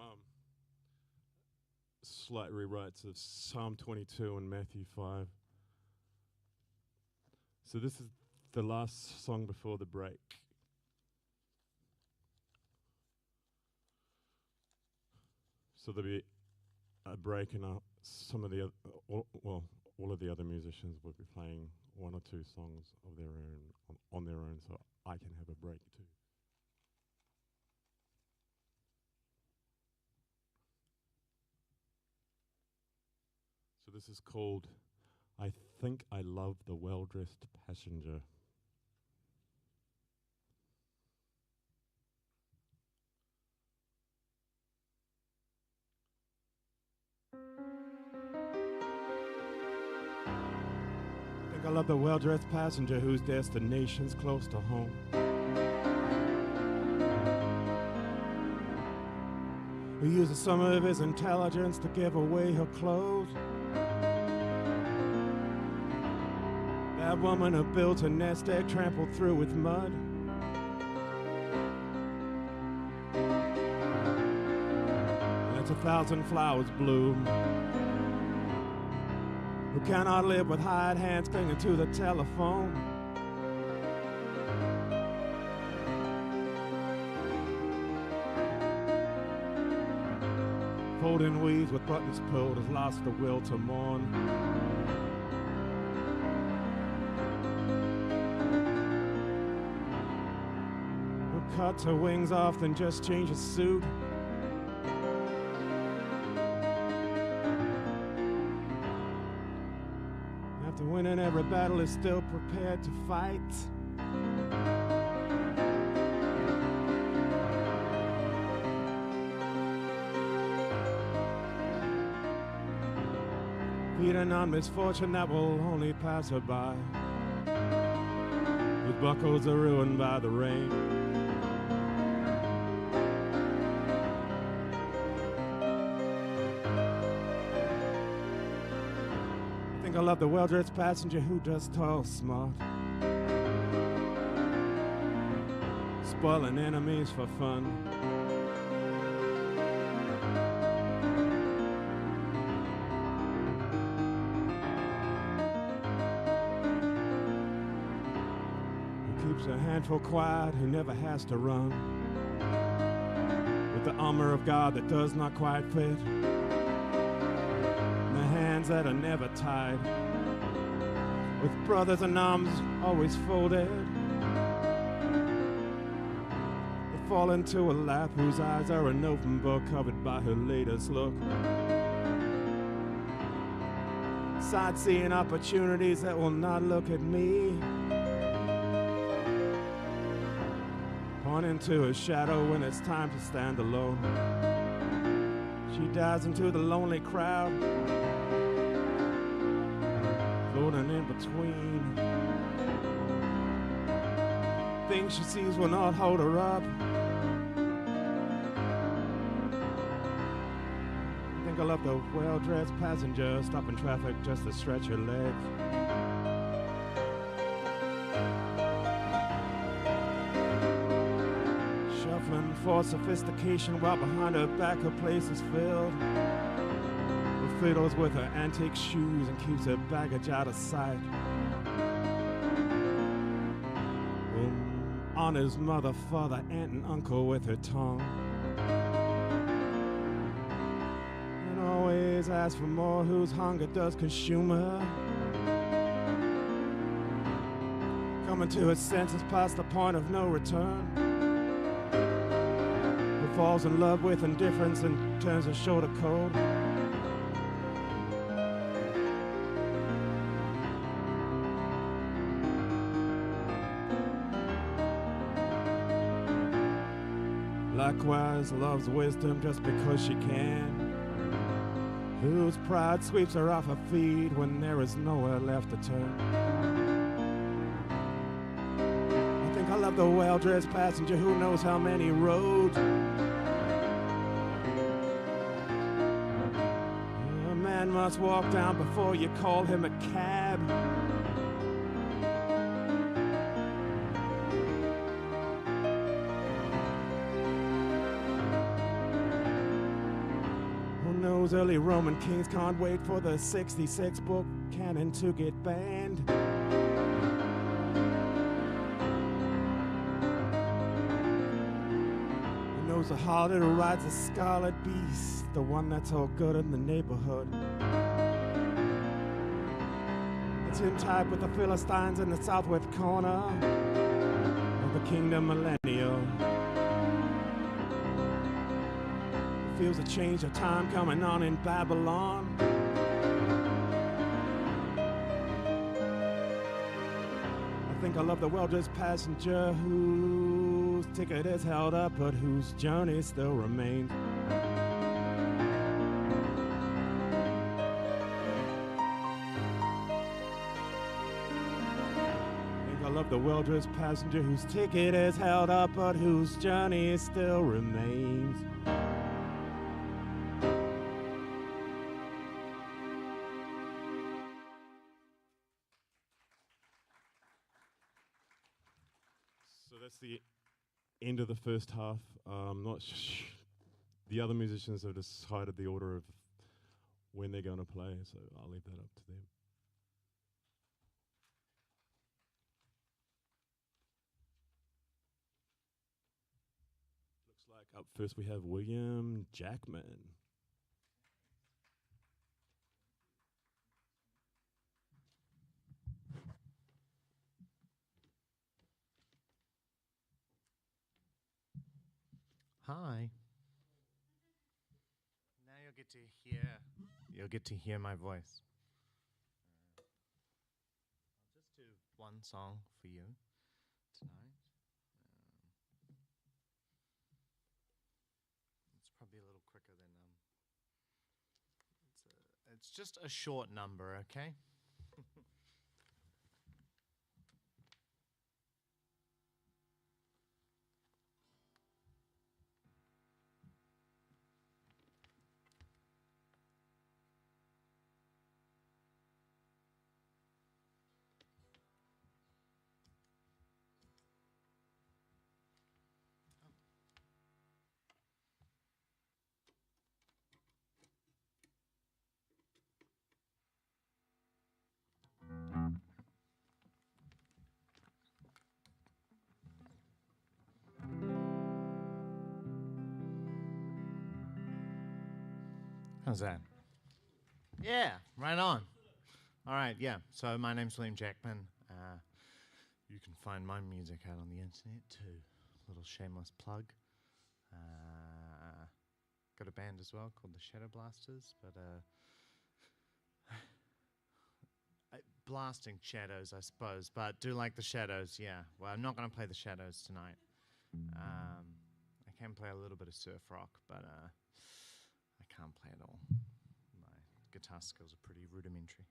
slight rewrites of Psalm 22 and Matthew 5. So this is the last song before the break. So there'll be a break, and some of the all of the other musicians will be playing one or two songs of their own on their own, so I can have a break too. So this is called I Think I Love the Well-Dressed Passenger. I love the well-dressed passenger whose destination's close to home. Who uses some of his intelligence to give away her clothes. That woman who built a nest egg trampled through with mud. Lets 1,000 flowers bloom. Who cannot live with hired hands clinging to the telephone. Folding weeds with buttons pulled has lost the will to mourn. Who cuts her wings off then just changes suit. After winning every battle is still prepared to fight. Feeding on misfortune that will only pass her by. Whose buckles are ruined by the rain. I love the well-dressed passenger who does toil smart, spoiling enemies for fun. Who keeps a handful quiet, who never has to run, with the armor of God that does not quite fit. Hands that are never tied, with brothers and arms always folded. They fall into a lap whose eyes are an open book covered by her latest look. Sightseeing opportunities that will not look at me. Pointing to a shadow when it's time to stand alone. She dives into the lonely crowd, floating in between. Things she sees will not hold her up. I think I love the well-dressed passenger stopping traffic just to stretch her legs. Shuffling for sophistication while behind her back her place is filled. Fiddles with her antique shoes and keeps her baggage out of sight. Honors mother, father, aunt, and uncle with her tongue. And always asks for more, whose hunger does consume her. Coming to her senses past the point of no return. Who falls in love with indifference and turns her shoulder cold. Likewise loves wisdom just because she can, whose pride sweeps her off her feet when there is nowhere left to turn. I think I love the well-dressed passenger who knows how many roads a man must walk down before you call him a cab. Those early Roman kings can't wait for the 66 book canon to get banned. comes the harlot who rides the scarlet beast, the one that's all good in the neighborhood. It's in type with the Philistines in the southwest corner of the kingdom millennial. Feels a change of time coming on in Babylon. I think I love the well-dressed passenger whose ticket is held up, but whose journey still remains. I love the well-dressed passenger whose ticket is held up, but whose journey still remains. So that's the end of the first half. The other musicians have decided the order of when they're going to play, so I'll leave that up to them. Looks like up first we have William Jackman. Hi. Now you'll get to hear my voice. I'll just do one song for you tonight. It's probably a little quicker than it's just a short number, okay? How's that? Yeah, right on. All right, yeah. So my name's William Jackman. You can find my music out on the internet too. Little shameless plug. Got a band as well called the Shadow Blasters, but blasting shadows, I suppose. But do like the Shadows, yeah. Well, I'm not going to play the Shadows tonight. I can play a little bit of surf rock, but I can't play it all. My guitar skills are pretty rudimentary.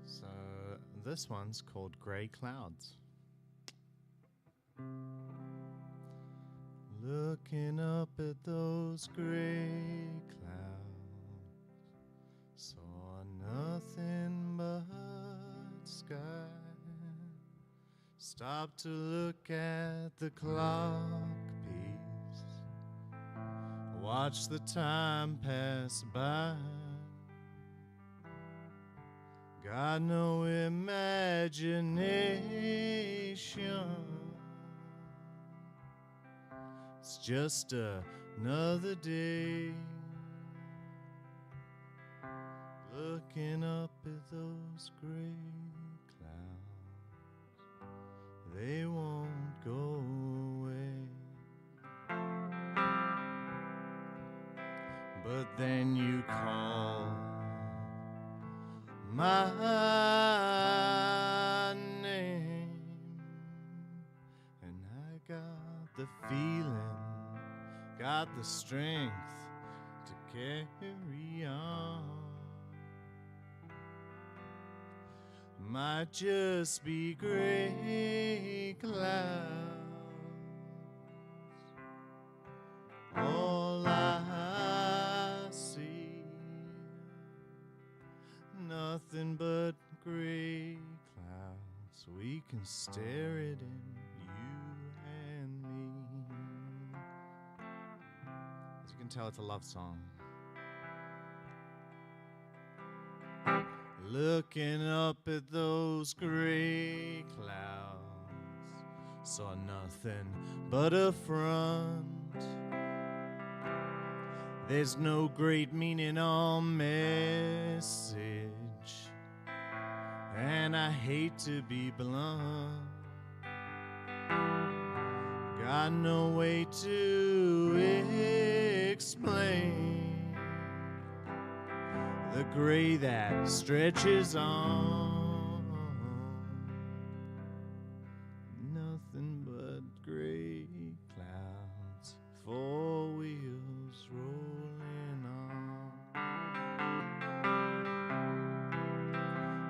So this one's called Grey Clouds. Looking up at those gray clouds, saw nothing but sky. Stopped to look at the clock piece, watch the time pass by. Got no imagination, it's just another day. Looking up at those gray clouds, they won't go away. But then you call my name, and I got the feeling, got the strength to carry on. Might just be gray clouds, all I see, nothing but gray clouds. We can stare it in, you and me. As you can tell, it's a love song. looking up at those gray clouds, saw nothing but a front. There's no great meaning or message, and I hate to be blunt. Got no way to explain the gray that stretches on. Nothing but gray clouds, four wheels rolling on.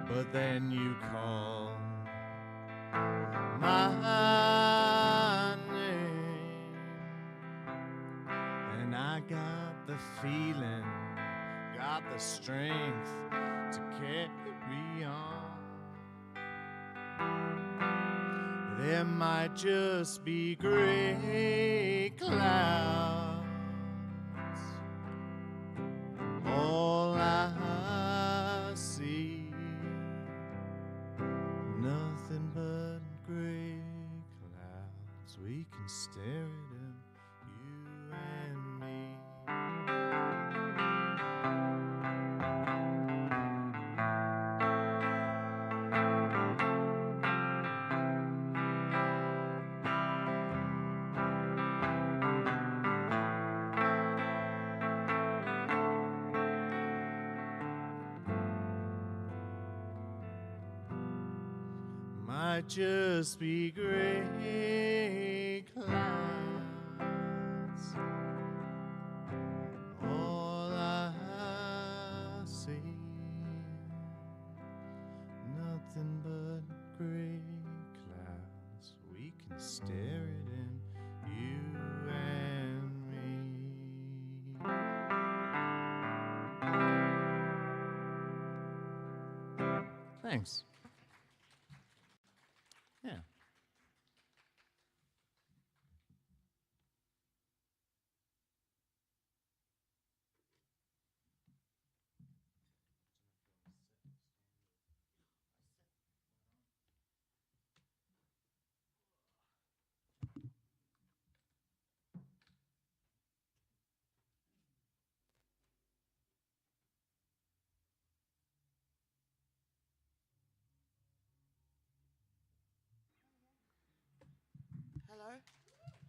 But then you call my name, and I got the feeling, got the strength to carry on. There might just be gray clouds, all I see, nothing but gray clouds. We can stare at them, you and me. Might just be gray clouds, all I see, nothing but gray clouds. We can stare at them, you and me. Thanks. Yeah. Hello?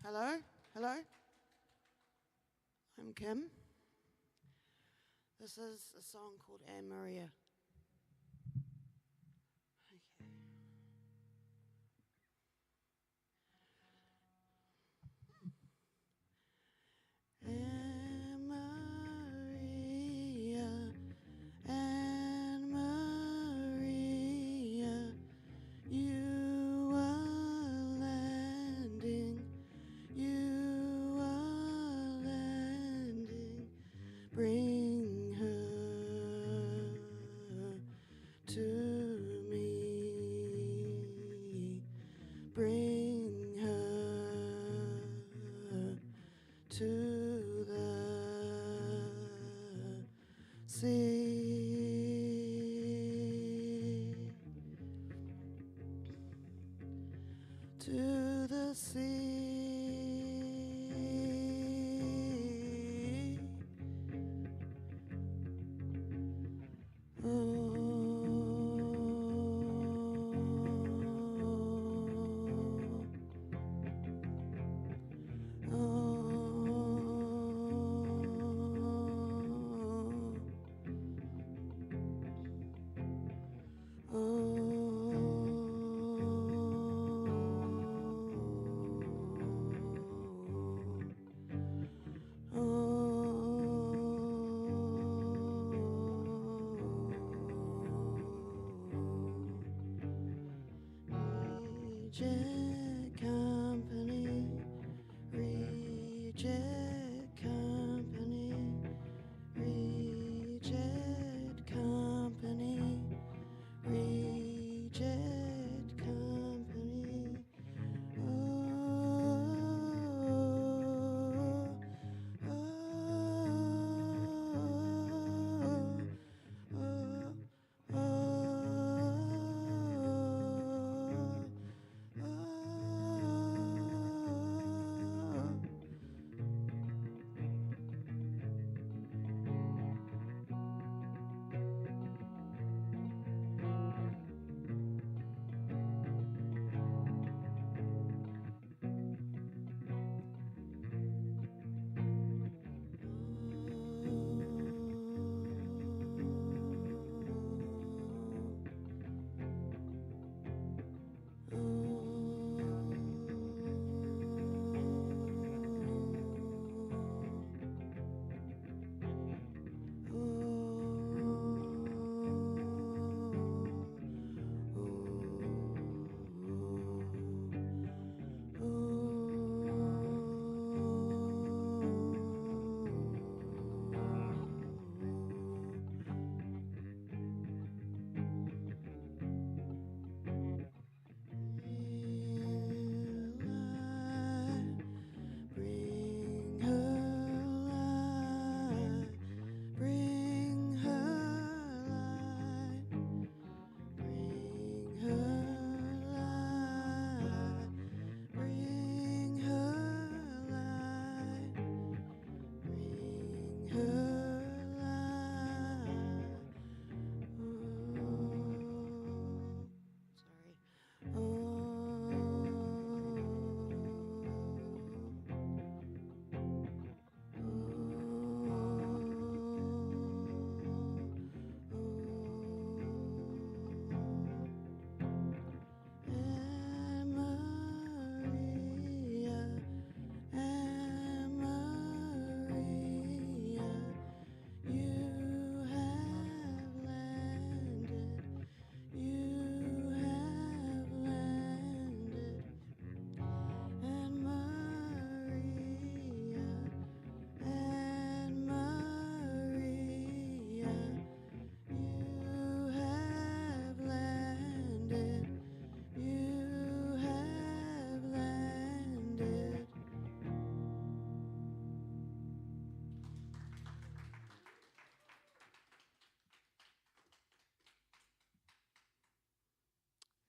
Hello? Hello? I'm Kim. This is a song called Anne Maria. Okay. Anne Maria, Anne Maria, you are landing, you are landing, bring her to me, bring her to the sea, to the sea.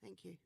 Thank you.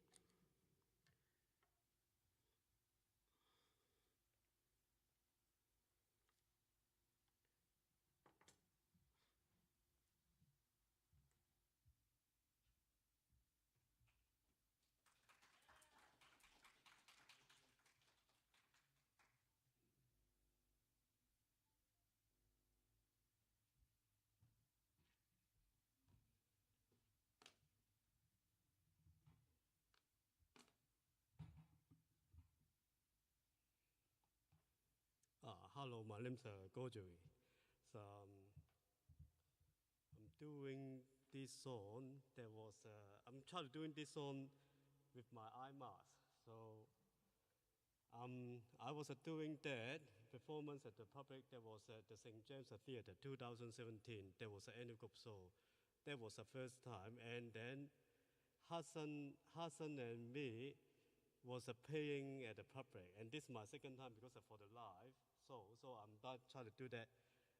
Hello, my name's Gojoy. So I'm doing this song. I'm trying to doing this song with my eye mask. So I was doing that performance at the public. That was at the St. James Theatre 2017. There was an annual group show. That was the first time. And then Hudson and me was playing at the public. And this is my second time because for the live. So I'm not trying to do that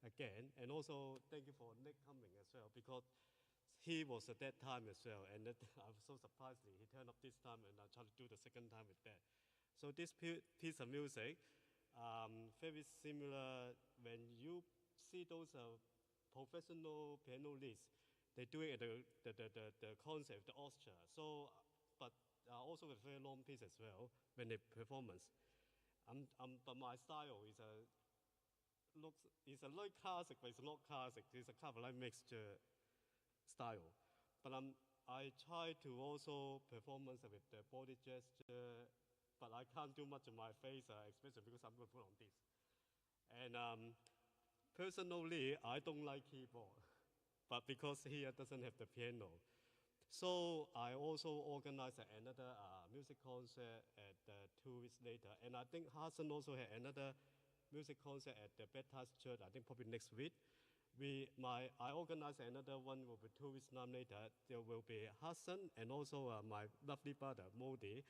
again. And also thank you for Nick coming as well because he was at that time as well. And I was so surprised he turned up this time and I tried to do the second time with that. So this piece of music, very similar when you see those professional pianists, they do it at the concert, the orchestra. So, but also a very long piece as well when they performance. But my style is a like classic, but it's not classic. It's a kind of like mixture style. But I try to also performance with the body gesture, but I can't do much of my face expression because I'm going to put on this. And personally, I don't like keyboard, but because here doesn't have the piano. So I also organized another music concert at 2 weeks later. And I think Hudson also had another music concert at the Baptist Church, I think probably next week. I organized another one will be 2 weeks time later. There will be Hudson and also my lovely brother, Modi.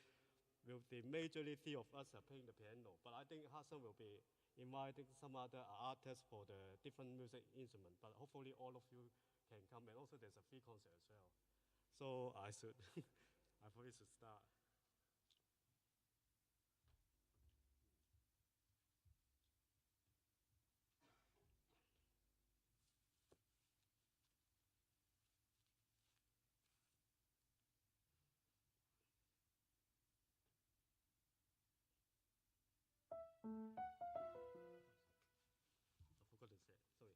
Will the majorly three of us are playing the piano. But I think Hudson will be inviting some other artists for the different music instrument. But hopefully all of you can come. And also there's a free concert as well. So I probably should start. I forgot to say, sorry.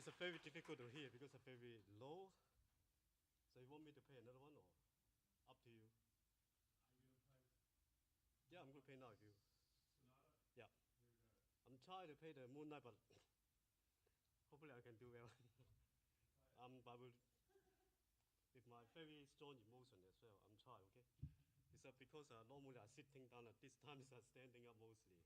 it's a very difficult to hear because it's very low. So you want me to play another one or up to you? Yeah, I'm going to play now if you. Yeah. I'm trying to play the Moonlight, but hopefully I can do well. I will, with my very strong emotion as well. I'm trying, okay? It's because normally I'm sitting down, at this time I'm standing up mostly.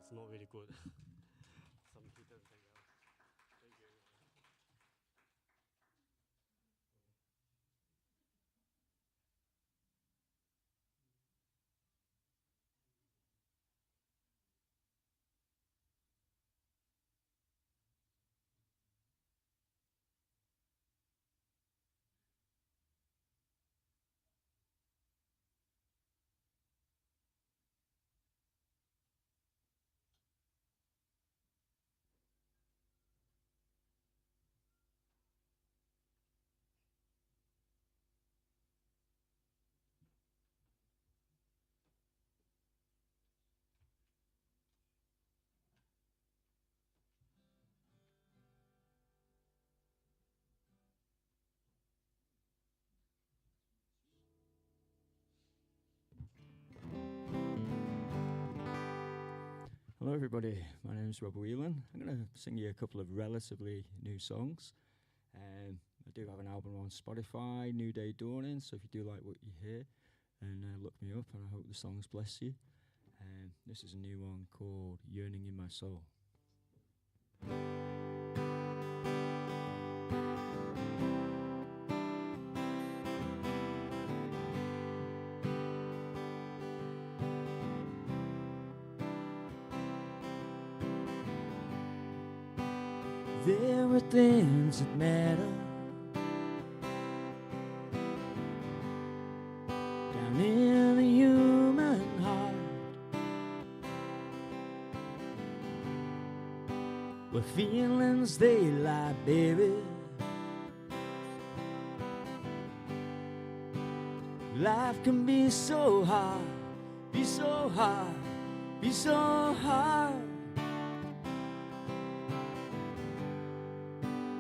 it's not really good. Some hidden thing else. Thank you. Hello everybody, my name is Rob Whelan. I'm going to sing you a couple of relatively new songs. I do have an album on Spotify, New Day Dawning, so if you do like what you hear, then look me up and I hope the songs bless you. This is a new one called Yearning in My Soul. There are things that matter down in the human heart, where feelings they lie buried. Life can be so hard, be so hard, be so hard.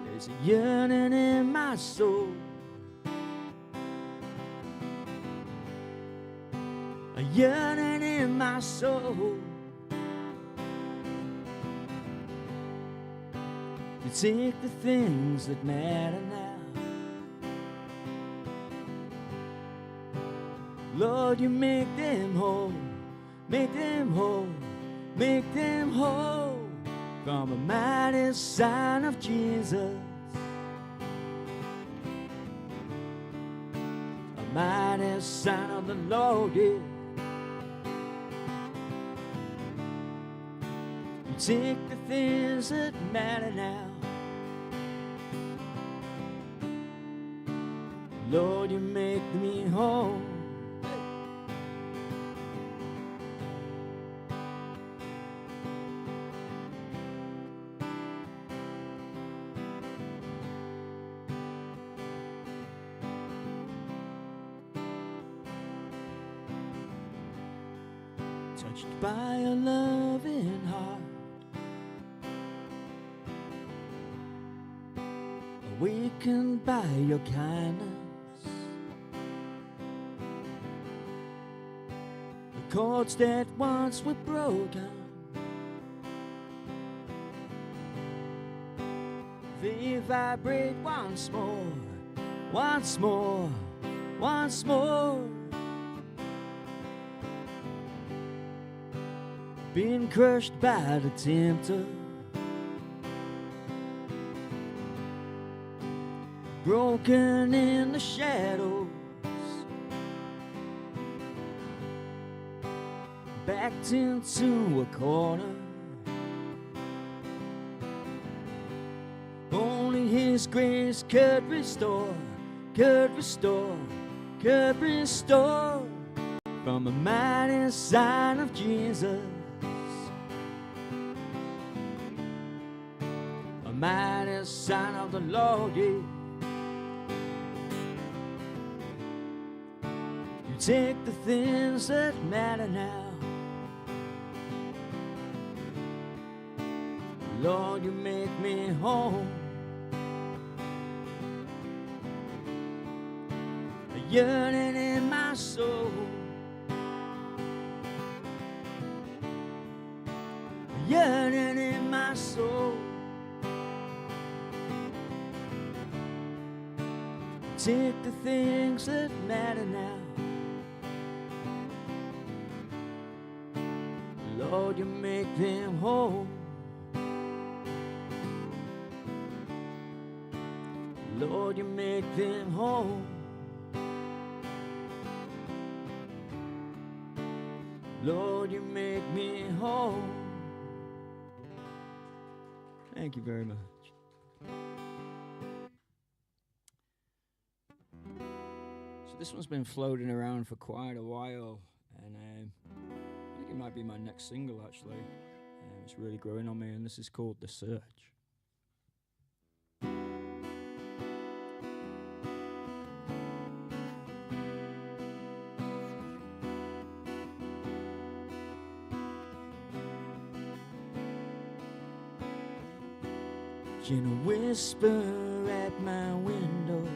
There's a yearning in my soul, a yearning in my soul to take the things that matter now. Lord, you make them whole, make them whole, make them whole from a mighty sign of Jesus. Mighty sign of the Lord, yeah. You take the things that matter now. Lord, you make me whole. Touched by a loving heart, awakened by your kindness. The cords that once were broken, they vibrate once more, once more, once more. Being crushed by the tempter, broken in the shadows, backed into a corner. Only His grace could restore, could restore, could restore from a mighty sign of Jesus. Mighty sign of the Lord, yeah. You take the things that matter now. Lord, you make me whole. A yearning in my soul, a yearning in my soul. Take the things that matter now. Lord, you make them whole. Lord, you make them whole. Lord, you make me whole. Thank you very much. So this one's been floating around for quite a while, and I think it might be my next single actually. It's really growing on me, and this is called The Search. In a whisper at my window,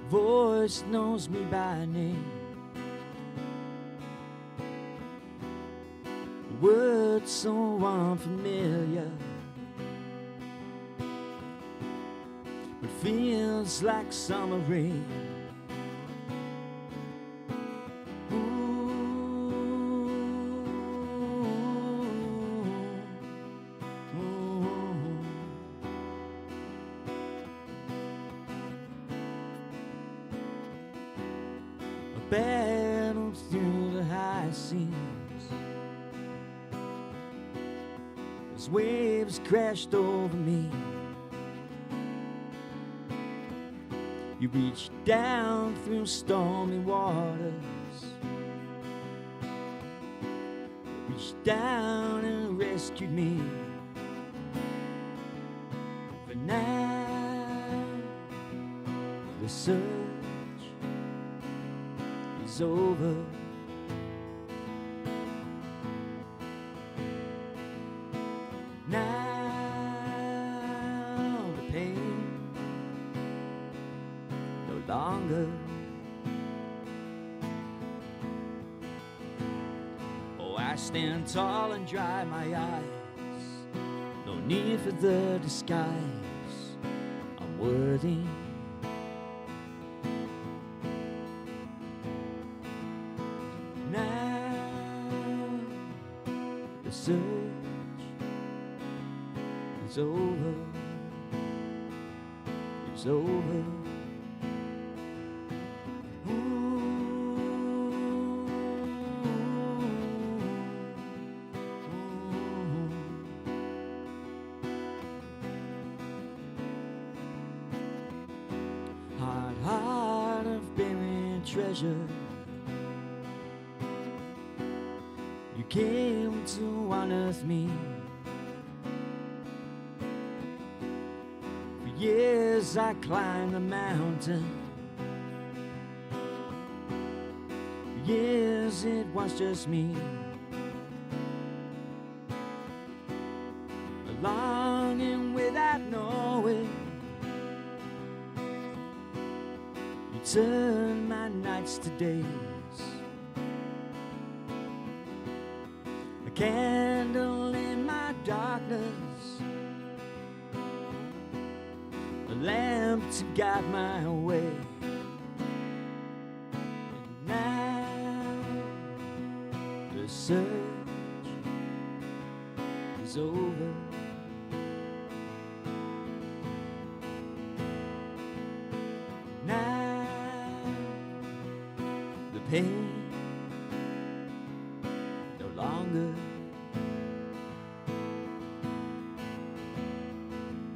voice knows me by name. Words so unfamiliar, but feels like summer rain. Battle through the high seas as waves crashed over me. You reached down through stormy waters, reached down and rescued me. But now the search is over. Now the pain no longer. Oh, I stand tall and dry my eyes. No need for the disguise. I'm worthy. The search is over. It's over. Hard heart of buried treasure, you came to unearth me. For years I climbed the mountain. For years it was just me. A longing without knowing. You turned my nights to days. Candle in my darkness, a lamp to guide my way. And now the search is over. Now the pain no longer.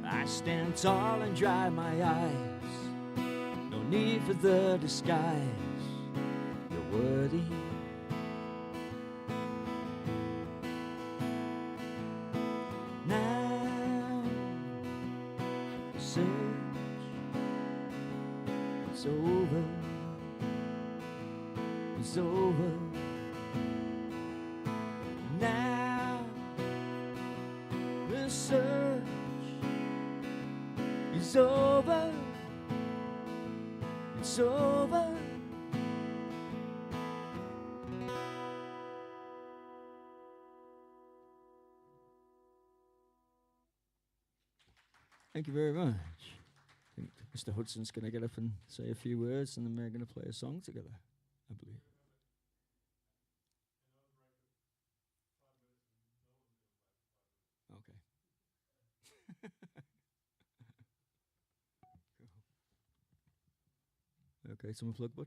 I stand tall and dry my eyes. No need for the disguise. You're worthy. Now the search is over. It's over. Now the search is over. It's over. Thank you very much. I think Mr. Hudson's going to get up and say a few words, and then we're going to play a song together, I believe. Okay, someone plug bud.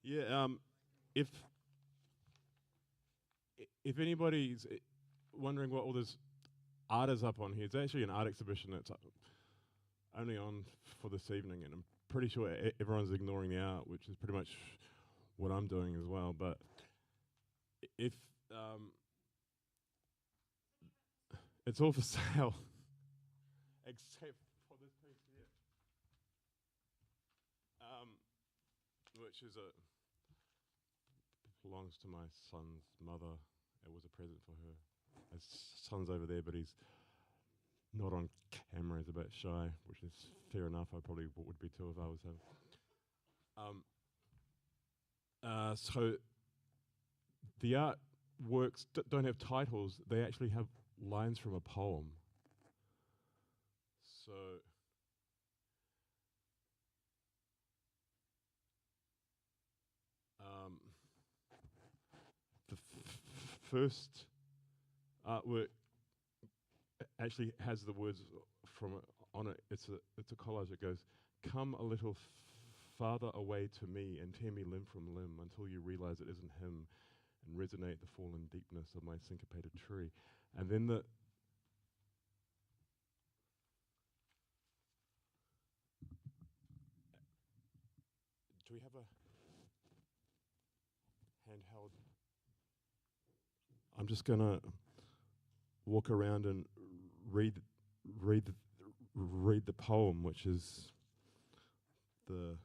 Yeah. If if anybody's wondering what all this art is up on here, it's actually an art exhibition that's only on for this evening, and I'm pretty sure everyone's ignoring the art, which is pretty much what I'm doing as well. But if it's all for sale, except for this piece here, which is belongs to my son's mother. It was a present for her. His son's over there, but he's not on camera. He's a bit shy, which is fair enough. I probably would be too if I was him. So the art works don't have titles. They actually have lines from a poem. So the first artwork actually has the words from it on it. It's a collage. It goes, "Come a little farther away to me and tear me limb from limb until you realize it isn't him, and resonate the fallen deepness of my syncopated tree." And then do we have a handheld? I'm just gonna walk around and read the poem, which is the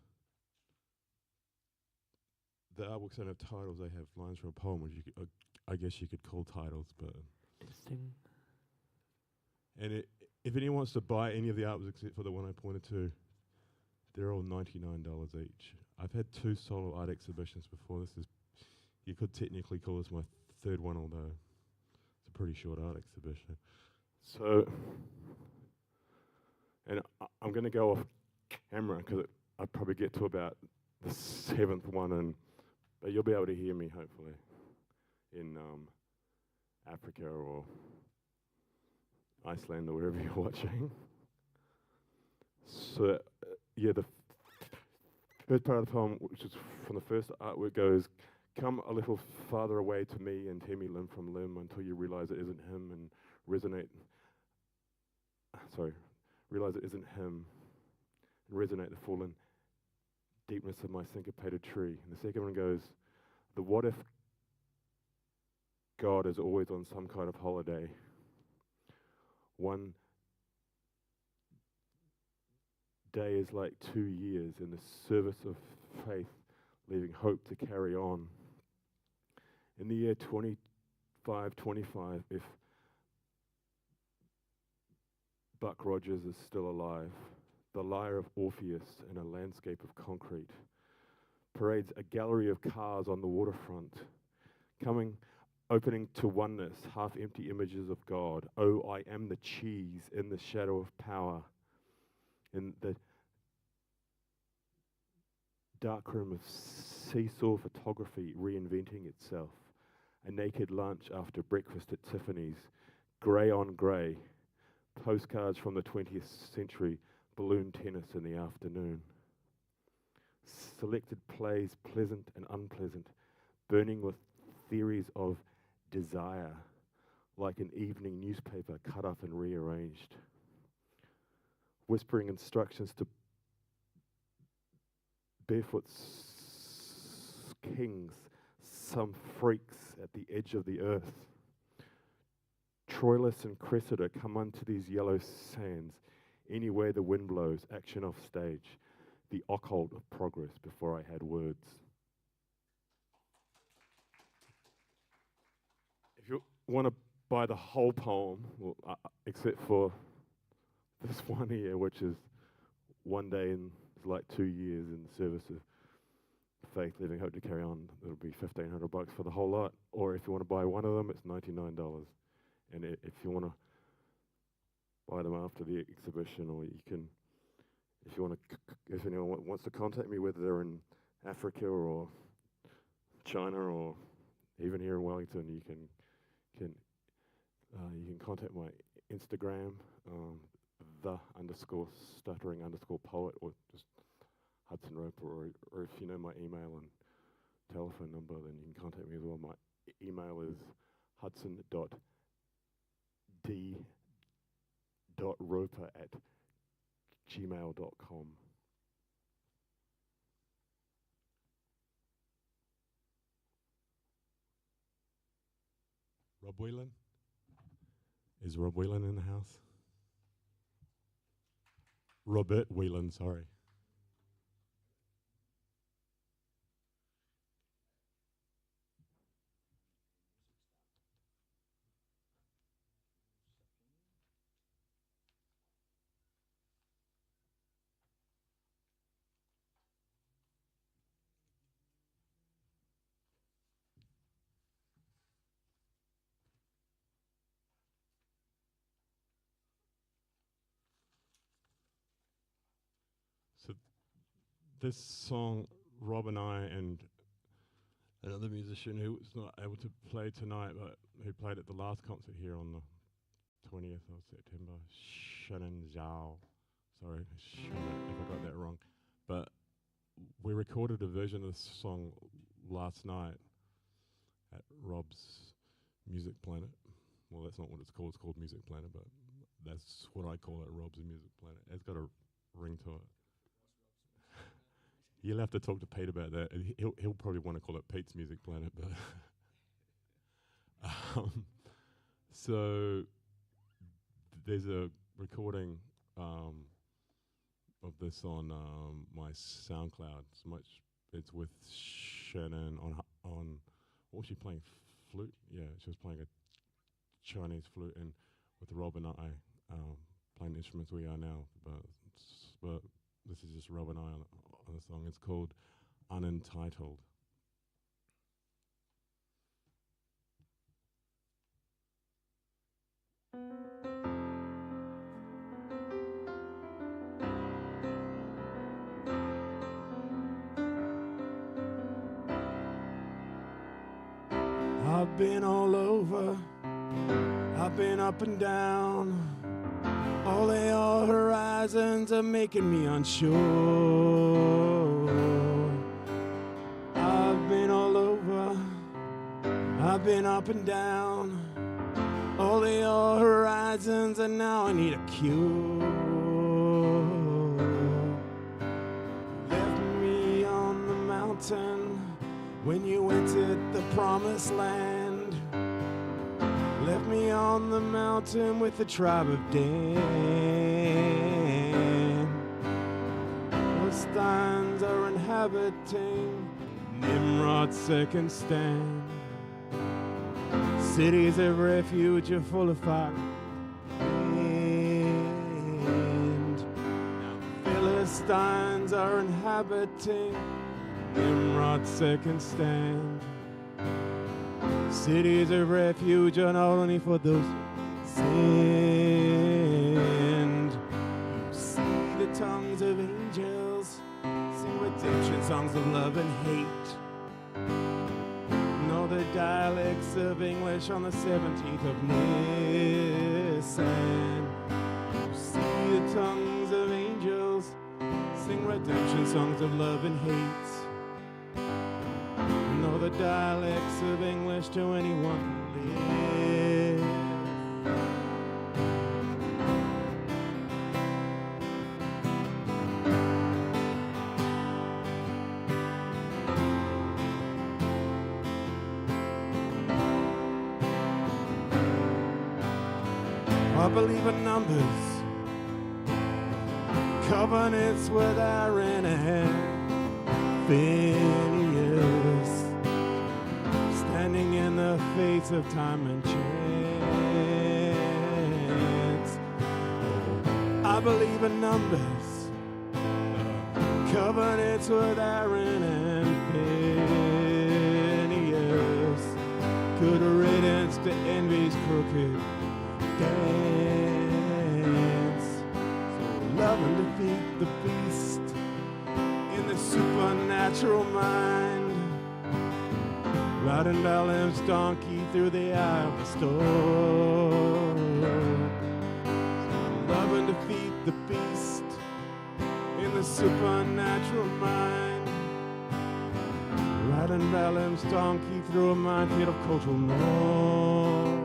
artworks don't have titles. They have lines from a poem, which you could, I guess you could call titles. But Interesting. and if anyone wants to buy any of the artworks except for the one I pointed to, they're all $99 each. I've had 2 solo art exhibitions before. You could technically call this my 3rd one, although it's a pretty short art exhibition. So, and I'm going to go off camera because I'll probably get to about the 7th one, but you'll be able to hear me hopefully in Africa or Iceland or wherever you're watching. So, yeah, the first part of the poem, which is from the first artwork, goes, "Come a little farther away to me and tear me limb from limb until you realize it isn't him and realize it isn't him and resonate the fallen deepness of my syncopated tree." And the second one goes, "The what if God is always on some kind of holiday? One day is like 2 years in the service of faith, leaving hope to carry on. In the year 25, if Buck Rogers is still alive, the lyre of Orpheus in a landscape of concrete parades a gallery of cars on the waterfront, opening to oneness, half-empty images of God. Oh, I am the cheese in the shadow of power. In the darkroom of seesaw photography reinventing itself. A naked lunch after breakfast at Tiffany's. Grey on grey. Postcards from the 20th century. Balloon tennis in the afternoon. Selected plays, pleasant and unpleasant. Burning with theories of desire. Like an evening newspaper cut up and rearranged. Whispering instructions to barefoot kings, some freaks at the edge of the earth. Troilus and Cressida come unto these yellow sands, anywhere the wind blows, action off stage, the occult of progress before I had words. If you want to buy the whole poem, well, except for this one here, which is one day in like 2 years in the service of faith, living hope to carry on, it'll be $1,500 for the whole lot. Or if you want to buy one of them, it's $99. And if you want to buy them after the exhibition, or you can, if anyone wants to contact me, whether they're in Africa or China or even here in Wellington, you can contact my Instagram, _stuttering_poet, or just Hudson Roper, or if you know my email and telephone number, then you can contact me as well. My email is hudson.d.roper@gmail.com. Rob Whelan? Is Rob Whelan in the house? Robert Whelan, sorry. So this song, Rob and I and another musician who was not able to play tonight, but who played at the last concert here on the 20th of September, Shannon Zhao. Sorry if I got that wrong. But we recorded a version of this song last night at Rob's Music Planet. Well, that's not what it's called Music Planet, but that's what I call it, Rob's Music Planet. It's got a ring to it. You'll have to talk to Pete about that. He'll probably want to call it Pete's Music Planet, but so there's a recording of this on my SoundCloud. It's with Shannon on what was she playing? Flute? Yeah, she was playing a Chinese flute, and with Rob and I playing instruments we are now. But this is just Rob and I on the song. It's called Unentitled. I've been all over, I've been up and down. All the horizons are making me unsure. I've been all over, I've been up and down. All the horizons, and now I need a cure. Left me on the mountain when you entered the promised land. left me on the mountain with the tribe of Dan. Philistines are inhabiting Nimrod's second stand. Cities of refuge are full of fire and Philistines are inhabiting Nimrod's second stand. Cities of refuge are not only for those who sinned. You see the tongues of angels sing redemption songs of love and hate. Know the dialects of English on the 17th of Nisan. You see the tongues of angels sing redemption songs of love and hate. Know the dialects of English to anyone who lives. I believe in numbers, covenants with Aaron and Phineas, standing in the face of time and chance. I believe in numbers, covenants with Aaron and Phineas, good riddance to envy's crooked dance. So love and defeat the beast in the supernatural mind, riding Balaam's donkey through the eye of the storm. So love and defeat the beast in the supernatural mind, riding Balaam's donkey through a minefield of cultural norms.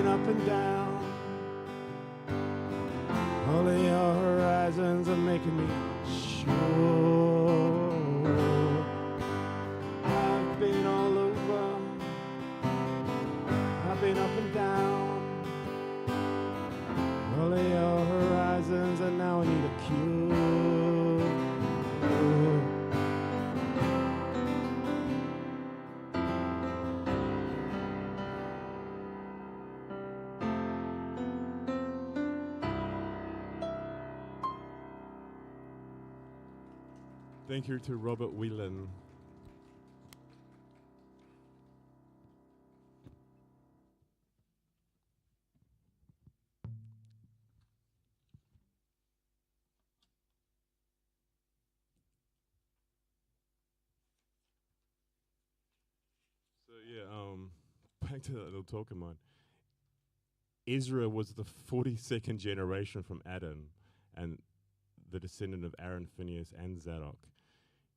Up and down, all of your horizons are making me sure. I've been all over, I've been up and down, all of your horizons are now I need a cure. Thank you to Robert Whelan. So back to that little talk of mine. Israel was the 42nd generation from Adam and the descendant of Aaron, Phineas, and Zadok,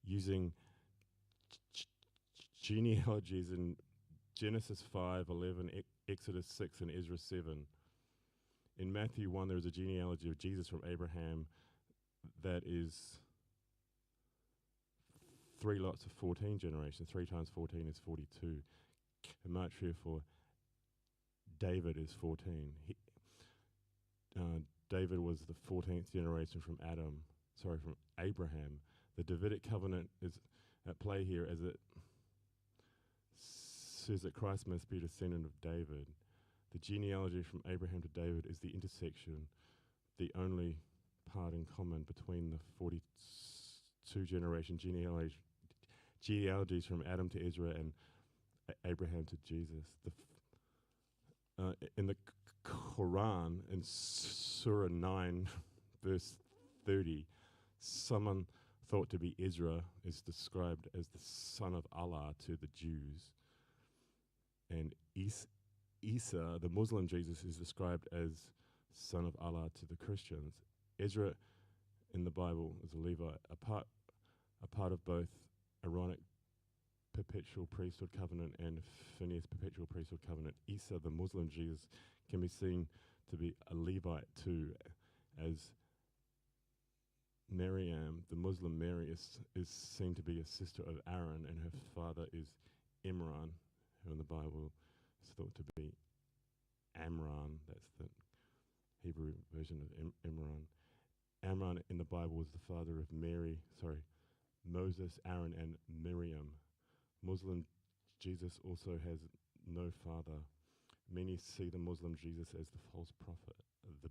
using genealogies in Genesis 5, 11, Exodus 6, and Ezra 7. In Matthew 1, there is a genealogy of Jesus from Abraham that is 3 lots of 14 generations. 3 times 14 is 42. Gematria for David is 14. David was the 14th generation from from Abraham. The Davidic covenant is at play here as it says that Christ must be a descendant of David. The genealogy from Abraham to David is the intersection, the only part in common between the 42 generation genealogies from Adam to Ezra and Abraham to Jesus. In the Quran, in Surah 9, verse 30, someone thought to be Ezra is described as the son of Allah to the Jews. And Isa, the Muslim Jesus, is described as son of Allah to the Christians. Ezra in the Bible is a Levite, a part of both Aaronic perpetual priesthood covenant and Phineas' perpetual priesthood covenant. Isa, the Muslim Jesus, can be seen to be a Levite too, as Maryam, the Muslim Mary, is seen to be a sister of Aaron, and her father is Imran, who in the Bible is thought to be Amran. That's the Hebrew version of Imran. Amran in the Bible was the father of Moses, Aaron, and Miriam. Muslim Jesus also has no father. Many see the Muslim Jesus as the false prophet, the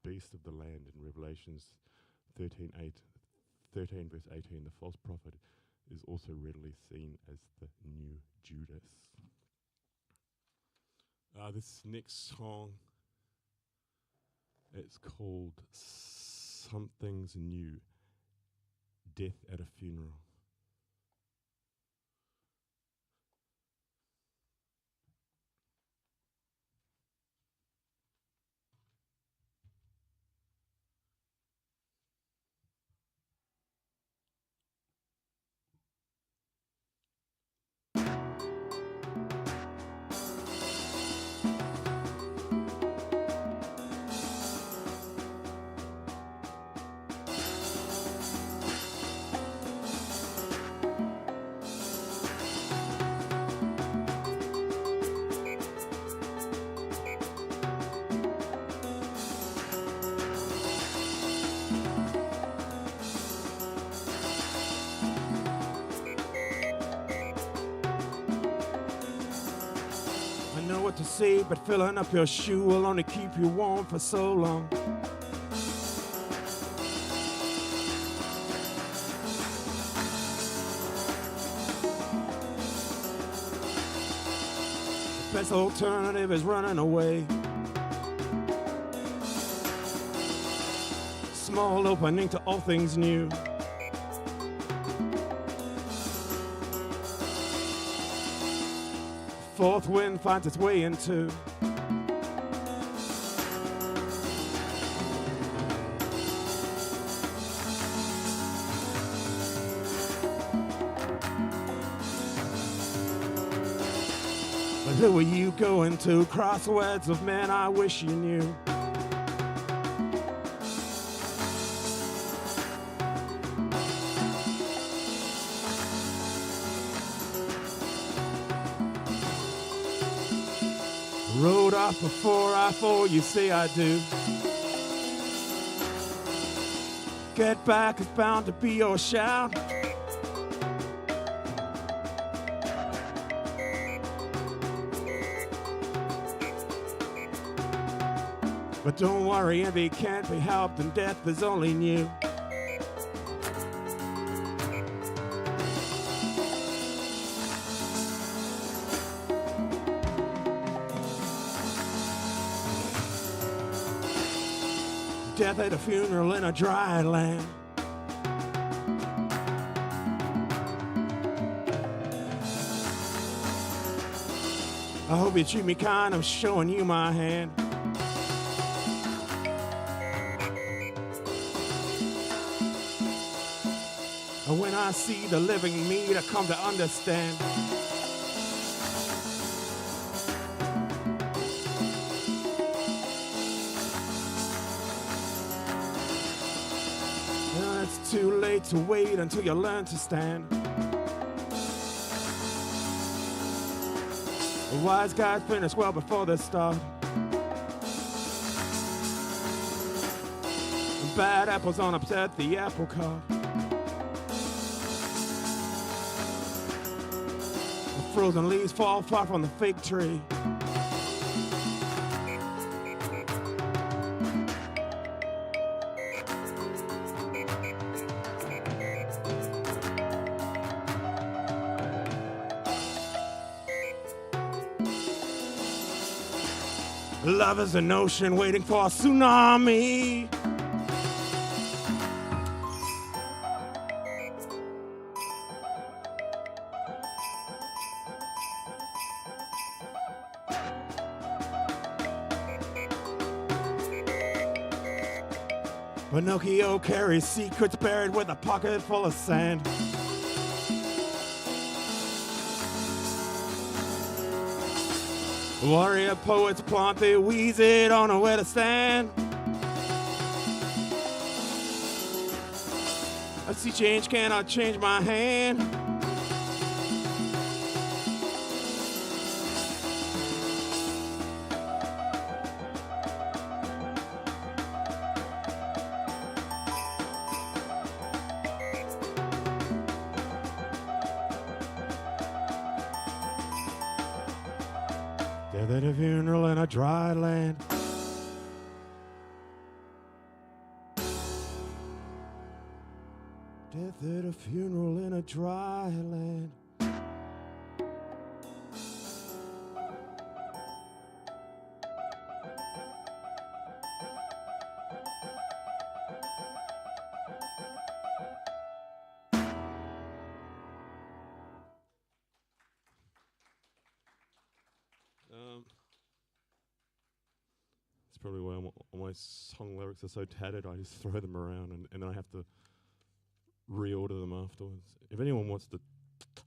beast of the land in Revelations 13 verse 18. The false prophet is also readily seen as the new Judas. This next song, it's called Something's New, Death at a Funeral. To say, but filling up your shoe will only keep you warm for so long. The best alternative is running away. Small opening to all things new. Fourth wind finds its way into. But who are you going to? Crosswords of men I wish you knew. Rode off before I fall, you say I do. Get back is bound to be your shout. But don't worry, envy can't be helped and death is only new. Death at a funeral in a dry land. I hope you treat me kind, I'm showing you my hand. And when I see the living me, I come to understand. It's too late to wait until you learn to stand. The wise guys finish well before they start. And bad apples don't upset the apple cart. The frozen leaves fall far from the fig tree. Love is an ocean waiting for a tsunami. Pinocchio carries secrets buried with a pocket full of sand. Warrior poets plant their weeds, they don't know where to stand. I see change, cannot change my hand. Death at a funeral in a dry land. Death at a funeral in a dry land. It's probably why all my song lyrics are so tattered. I just throw them around and then I have to reorder them afterwards. If anyone wants to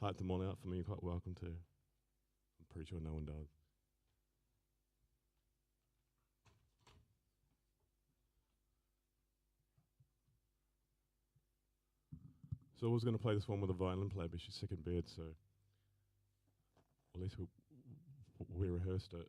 type them all out for me, you're quite welcome to. I'm pretty sure no one does. So I was going to play this one with a violin player, but she's sick in bed, so at least we rehearsed it.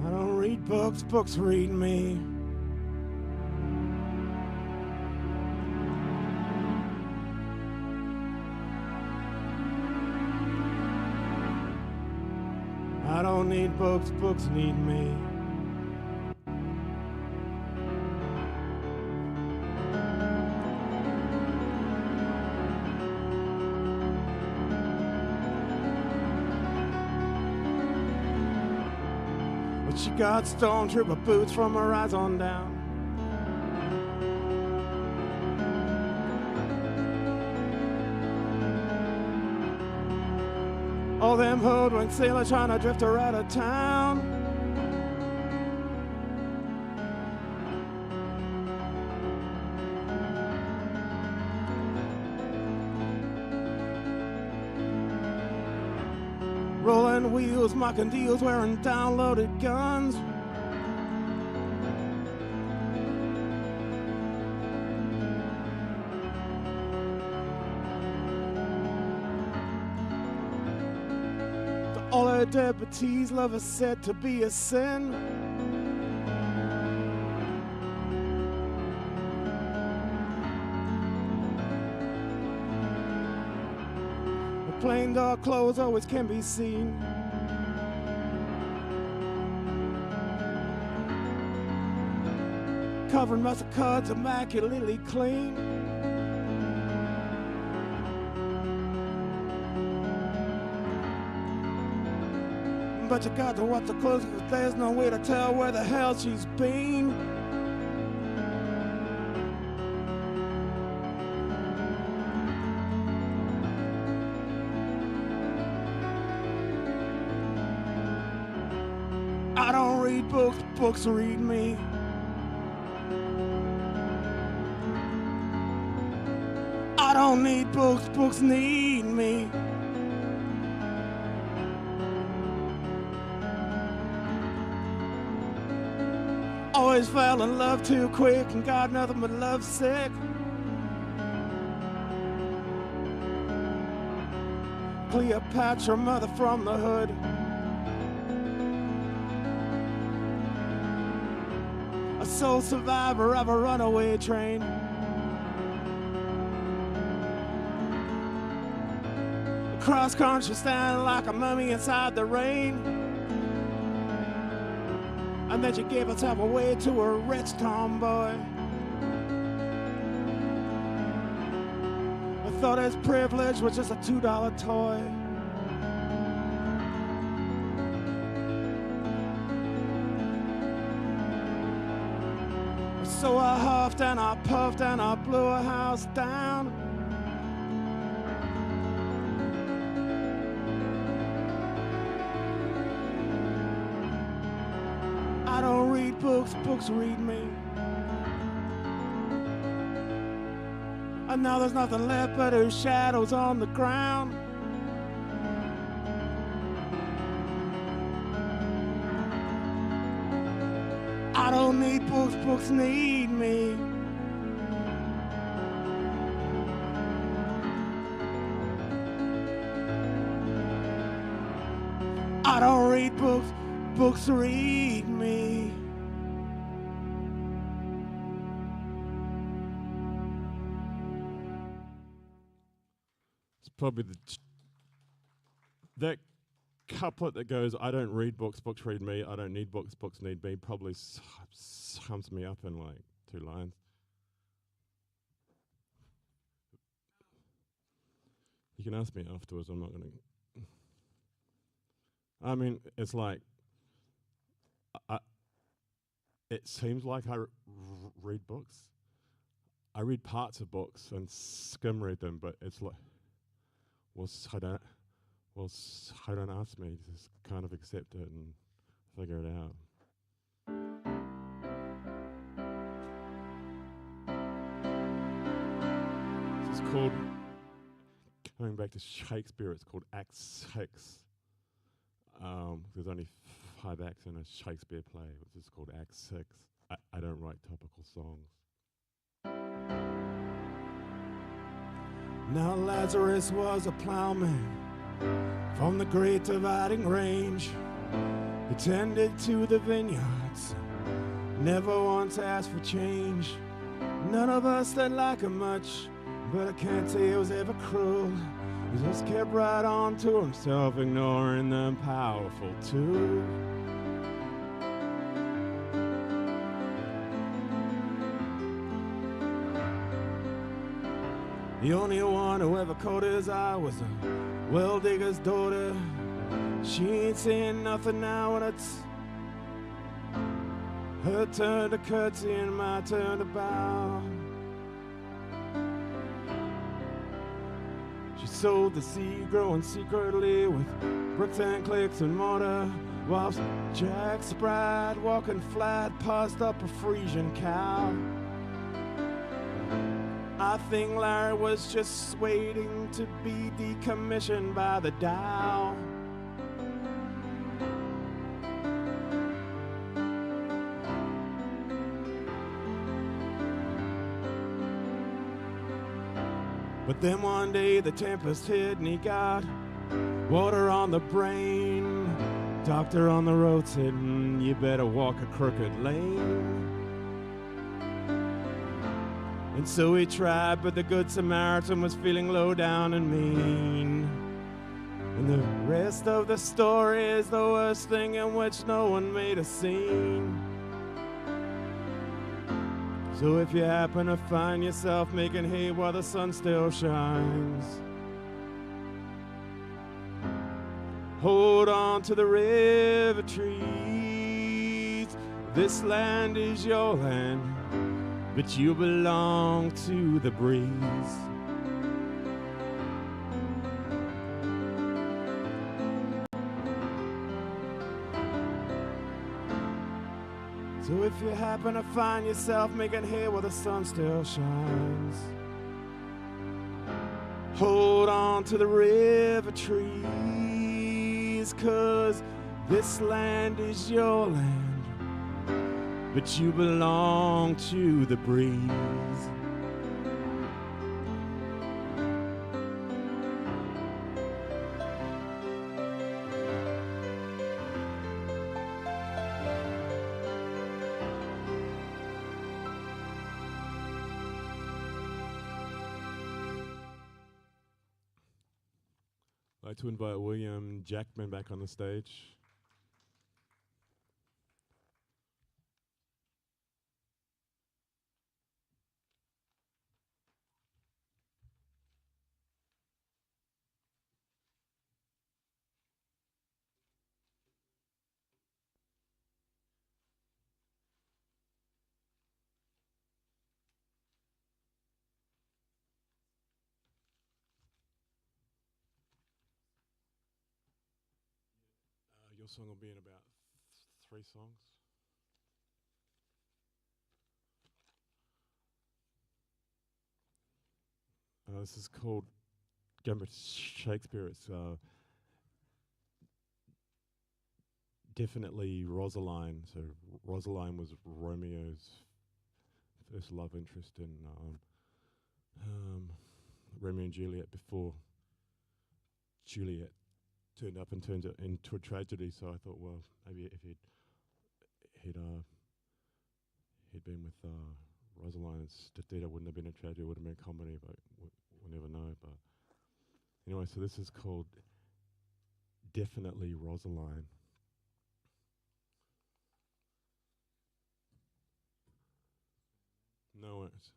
I don't read books, books read me. I don't need books, books need me. But she got stone trooper boots from her eyes on down. All them hoodwink sailors trying to drift her out of town. Rolling wheels, mocking deals, wearing downloaded guns. All her deputies love is said to be a sin. The plain dark clothes always can be seen. Covering muscle cuts immaculately clean. But you got to watch the clothes, 'cause there's no way to tell where the hell she's been. I don't read books, books read me. I don't need books, books need me. Always fell in love too quick and got nothing but love sick. Cleopatra, mother from the hood. A sole survivor of a runaway train. cross country standing like a mummy inside the rain. And then she gave herself away to a rich tomboy. I thought his privilege was just a $2 toy. So I huffed and I puffed and I blew her house down. I don't read books, books read me. And now there's nothing left but her shadows on the ground. I don't need books, books need me. I don't read books, books read me. It's probably that couplet that goes, I don't read books, books read me, I don't need books, books need me, probably sums me up in like 2 lines. You can ask me afterwards, I'm not going to. I mean, it's like, it seems like I read books. I read parts of books and skim read them, but it's like, well, don't ask me, just kind of accept it and figure it out. It's called, going back to Shakespeare, it's called Act 6. There's only 5 acts in a Shakespeare play, which is called Act 6. I don't write topical songs. Now Lazarus was a plowman from the great dividing range. He tended to the vineyards, never once asked for change. None of us did like him much, but I can't say he was ever cruel. He just kept right on to himself, ignoring the powerful too. The only one who ever caught his eye was a well-digger's daughter. She ain't saying nothing now, and it's her turn to curtsy and my turn to bow. She sowed the seed, growing secretly with bricks and clicks and mortar, whilst Jack Sprite, walking flat, passed up a Frisian cow. I think Larry was just waiting to be decommissioned by the Dow. But then one day the tempest hit and he got water on the brain. Doctor on the road said, you better walk a crooked lane. And so he tried, but the Good Samaritan was feeling low down and mean. And the rest of the story is the worst thing in which no one made a scene. So if you happen to find yourself making hay while the sun still shines, hold on to the river trees. This land is your land, but you belong to the breeze. So if you happen to find yourself making hay while the sun still shines, hold on to the river trees, 'cause this land is your land, but you belong to the breeze. like to invite William Jackman back on the stage. Your song will be in about 3 songs. This is called Gambit Shakespeare. It's definitely Rosaline. So Rosaline was Romeo's first love interest in Romeo and Juliet before Juliet turned up and turned it into a tragedy. So I thought, well, maybe if he'd been with Rosaline instead, it wouldn't have been a tragedy. It would have been a comedy, but we'll never know. But anyway, so this is called Definitely Rosaline. No worries.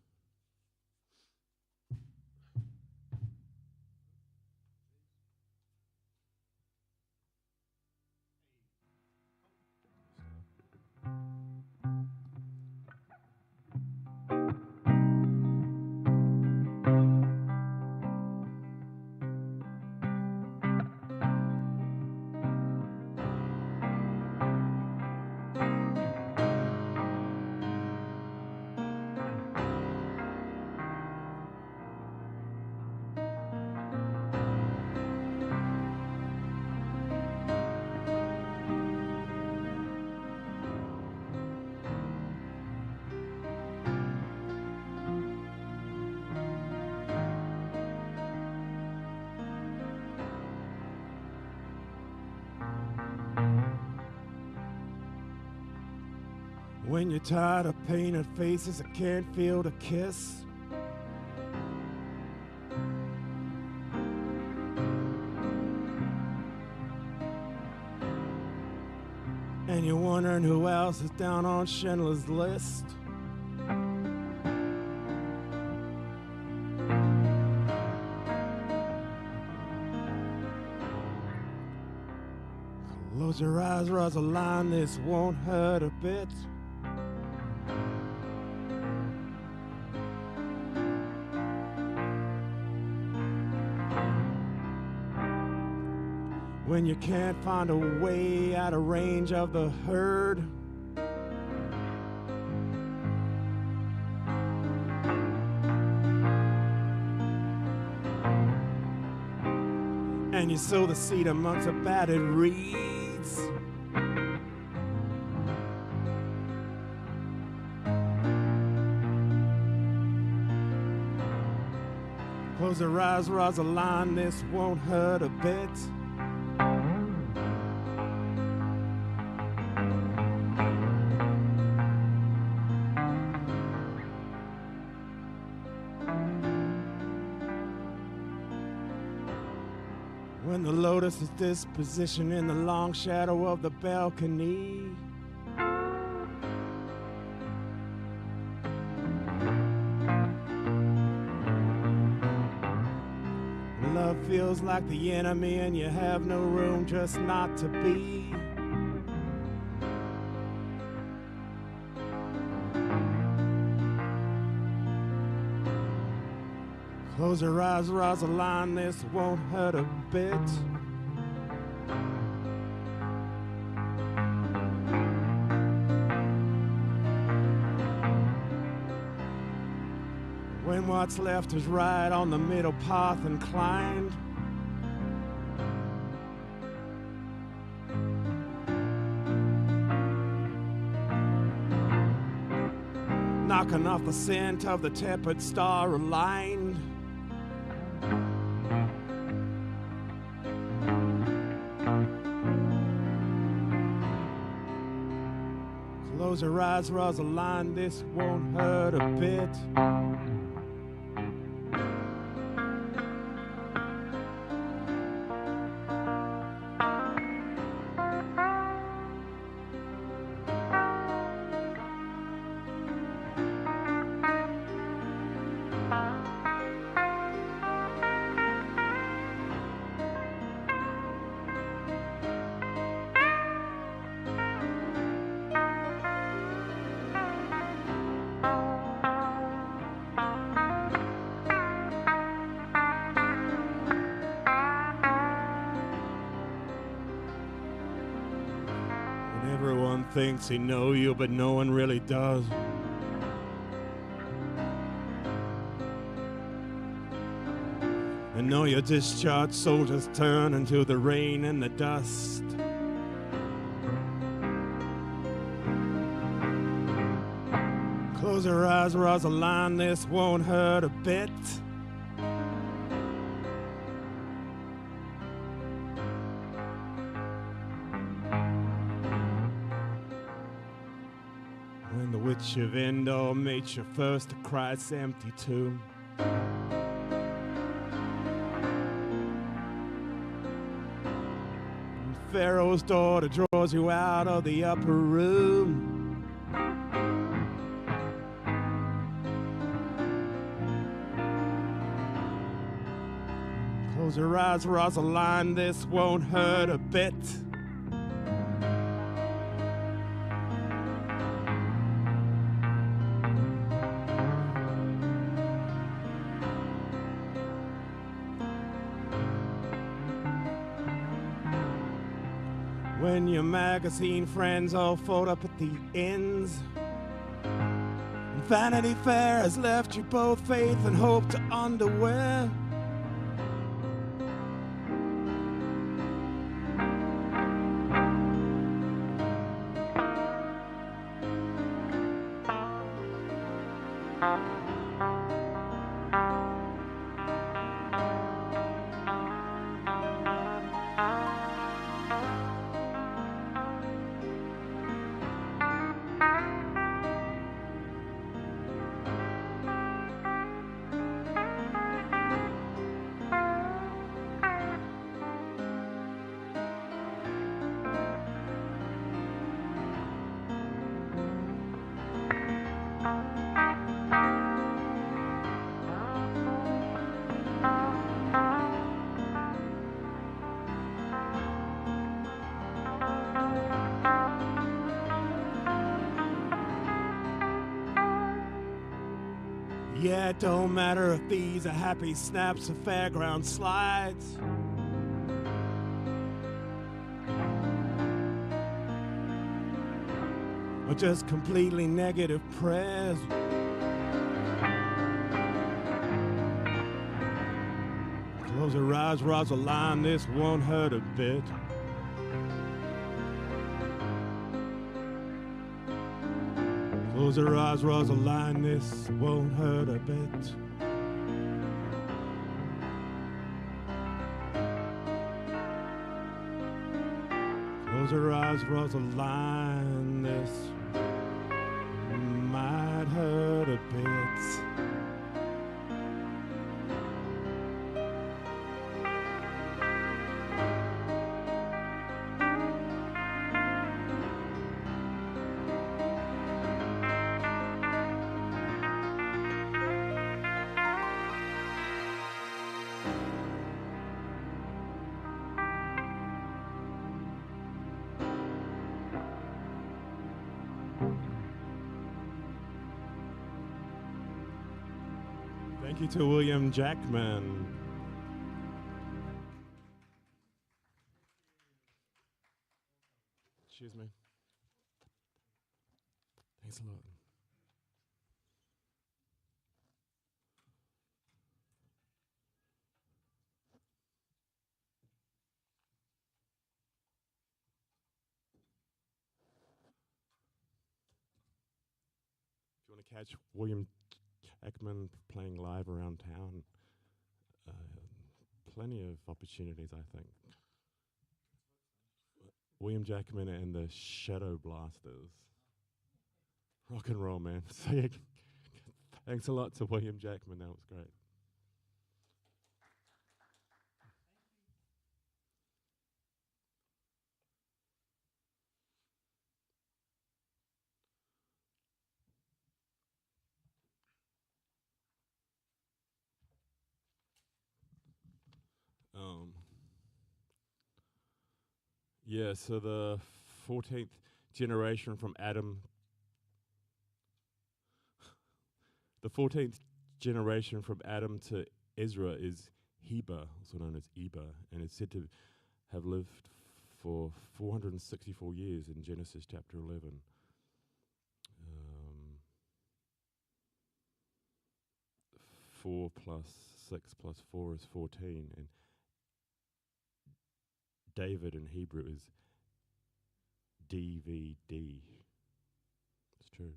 When you're tired of painted faces, I can't feel the kiss. And you're wondering who else is down on Schindler's List. Close your eyes, Rosaline, this won't hurt a bit. When you can't find a way out of range of the herd. And you sow the seed amongst the battered reeds. Close your eyes, Rosaline, this won't hurt a bit. When the lotus is dispositioned in the long shadow of the balcony. Love feels like the enemy and you have no room just not to be. Close your eyes, Rosaline, this won't hurt a bit. When what's left is right on the middle path inclined. Knocking off the scent of the tepid star aligned. Close your eyes, Rosaline, this won't hurt a bit. thinks he knows you, but no one really does. And know your discharged soldiers turn into the rain and the dust. Close your eyes, Rosaline, this won't hurt a bit. When the witch of Endor meets you first to Christ's empty tomb. Pharaoh's daughter draws you out of the upper room. Close your eyes, Rosaline, this won't hurt a bit. When your magazine friends all fold up at the ends, and Vanity Fair has left you both faith and hope to underwear. Yeah, it don't matter if these are happy snaps or fairground slides. Or just completely negative prayers. Close your eyes, Rosaline, this won't hurt a bit. Close your eyes, Rosaline, this won't hurt a bit. Close your eyes, Rosaline, this might hurt a bit. Thank you to William Jackman. Excuse me. Thanks a lot. If you want to catch William Jackman playing live around town, plenty of opportunities, I think. William Jackman and the Shadow Blasters. Rock and roll, man. So yeah, thanks a lot to William Jackman. That was great. Yeah, so the 14th generation from Adam. The 14th generation from Adam to Ezra is Heber, also known as Eber, and is said to have lived for 464 years in Genesis chapter 11. 4 plus 6 plus 4 is 14, and David in Hebrew is DVD. It's true.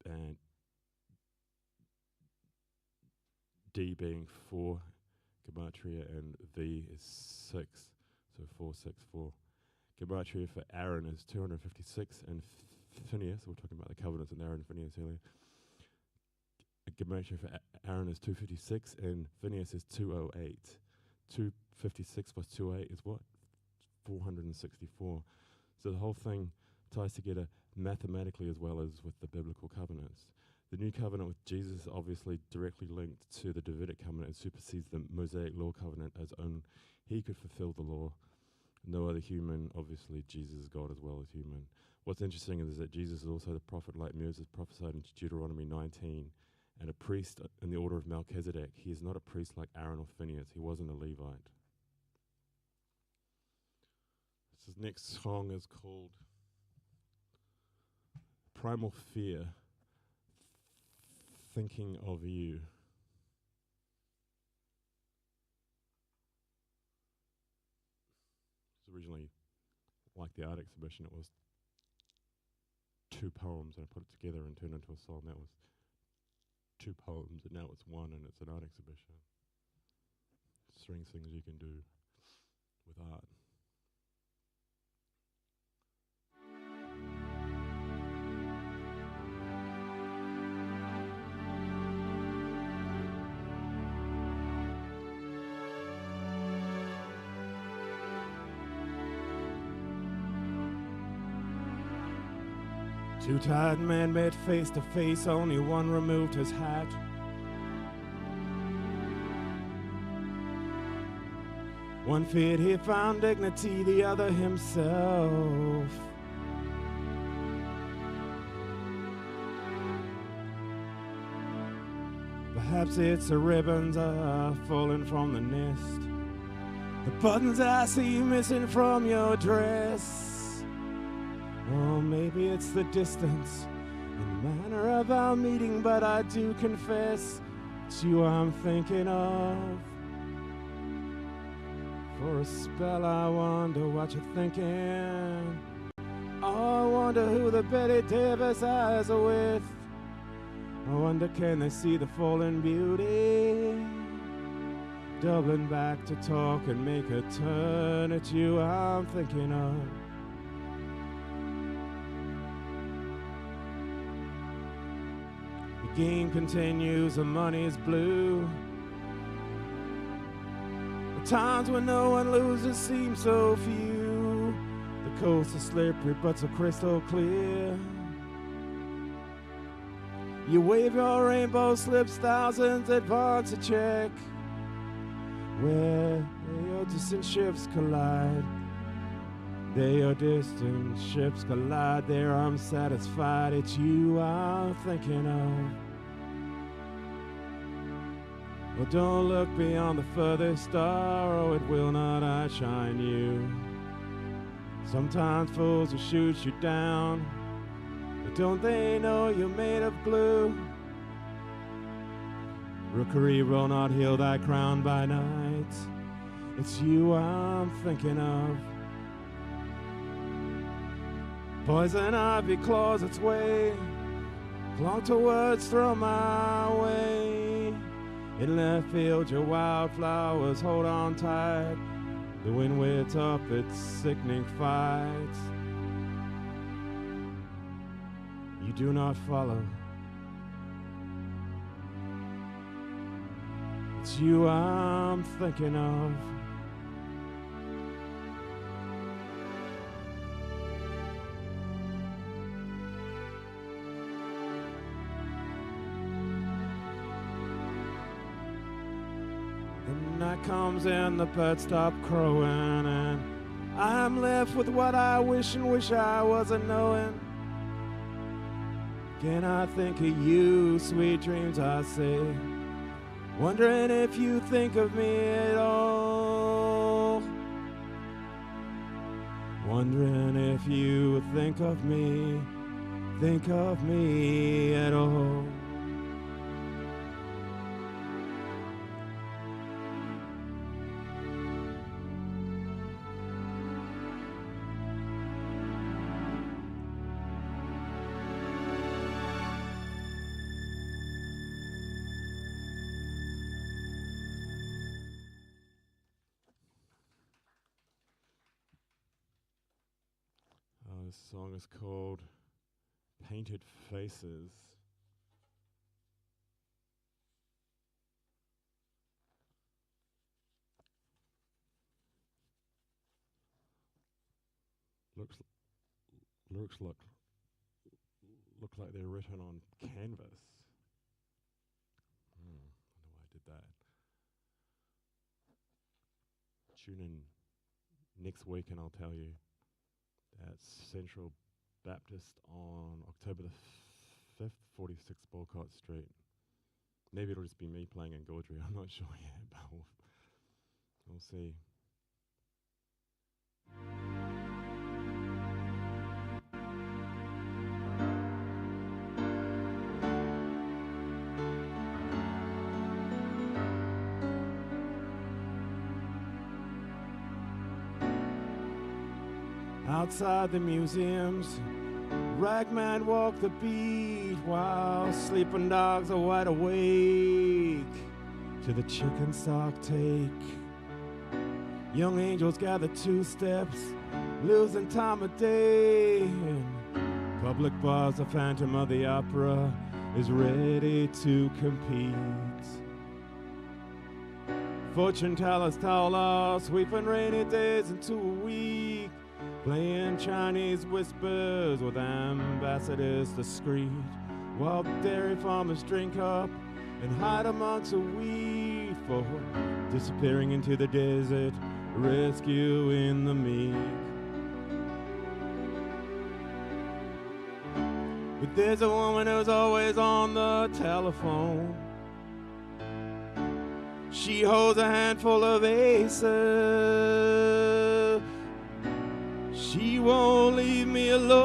And D being 4 gematria, and V is 6, so 464. Gematria for Aaron is 256, and Phineas, we're talking about the covenants in Aaron and Phineas earlier. Gematria for Aaron is 256, and Phineas is 208. 256 plus 208 is what? 464. So the whole thing ties together mathematically as well as with the biblical covenants. The new covenant with Jesus is obviously directly linked to the Davidic covenant and supersedes the Mosaic law covenant, as only he could fulfill the law. No other human, obviously Jesus is God as well as human. What's interesting is that Jesus is also the prophet like Moses prophesied in Deuteronomy 19, and a priest in the order of Melchizedek. He is not a priest like Aaron or Phineas. He wasn't a Levite. This next song is called Primal Fear, Thinking of You. It's originally, like the art exhibition, it was 2 poems, and I put it together and turned into a song. That was 2 poems, and now it's 1, and it's an art exhibition. Strange things you can do with art. Two tired men met face to face, only one removed his hat. One feared he found dignity, the other himself. Perhaps it's the ribbons are falling from the nest, the buttons I see missing from your dress. Or maybe it's the distance and manner of our meeting, but I do confess it's you I'm thinking of. For a spell I wonder what you're thinking. Oh, I wonder who the Betty Davis eyes are with. I wonder can they see the fallen beauty, doubling back to talk and make a turn at you I'm thinking of. The game continues, the money's blue. The times when no one loses seem so few. The coast is slippery but so crystal clear. You wave your rainbow slips, thousands advance a check. Where your distant ships collide, there your distant ships collide. There I'm satisfied, it's you I'm thinking of. Well, don't look beyond the furthest star, or it will not outshine you. Sometimes fools will shoot you down, but don't they know you're made of glue? Rookery will not heal thy crown by night. It's you I'm thinking of. Poison ivy claws its way, clung to words thrown my way. In left field your wildflowers hold on tight. The wind waits up its sickening fight. You do not follow. It's you I'm thinking of. The night comes and the birds stop crowing, and I'm left with what I wish and wish I wasn't knowing. Can I think of you, sweet dreams I say, wondering if you think of me at all. wondering if you think of me at all. This song is called Painted Faces. Lyrics look like they're written on canvas. I wonder why I did that. Tune in next week and I'll tell you. That's Central Baptist on October the 5th, 46 Bolcott Street. Maybe it'll just be me playing in Gaudry, I'm not sure yet, but we'll see. Outside the museums, ragmen walk the beat while sleeping dogs are wide awake to the chicken sock take. Young angels gather 2 steps, losing time of day. In public bars, the Phantom of the Opera is ready to compete. Fortune tellers tell us, sweeping rainy days into a week. Playing Chinese whispers with ambassadors discreet, while dairy farmers drink up and hide amongst the wheat for disappearing into the desert, rescuing the meek. But there's a woman who's always on the telephone. She holds a handful of aces. She won't leave me alone.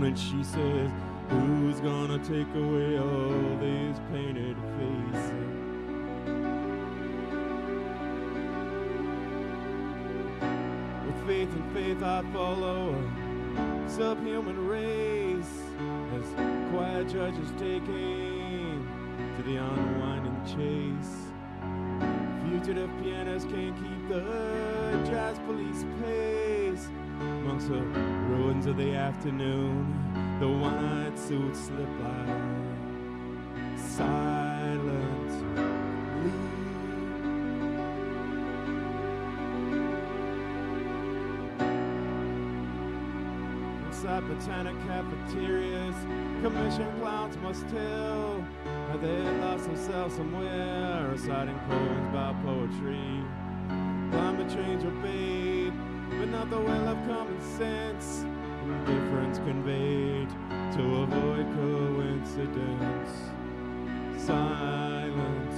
And she says, who's gonna take away all these painted faces? With faith and faith I follow a subhuman race, as quiet judges taking to the unwinding chase. Fugitive pianists can't keep the jazz police pace. Amongst the ruins of the afternoon, the white suits slip by silently. Inside botanic cafeterias, commission clowns must tell how they lost themselves somewhere, reciting poems about poetry. Climate change obeyed, but not the will of common sense. Indifference conveyed to avoid coincidence. Silently.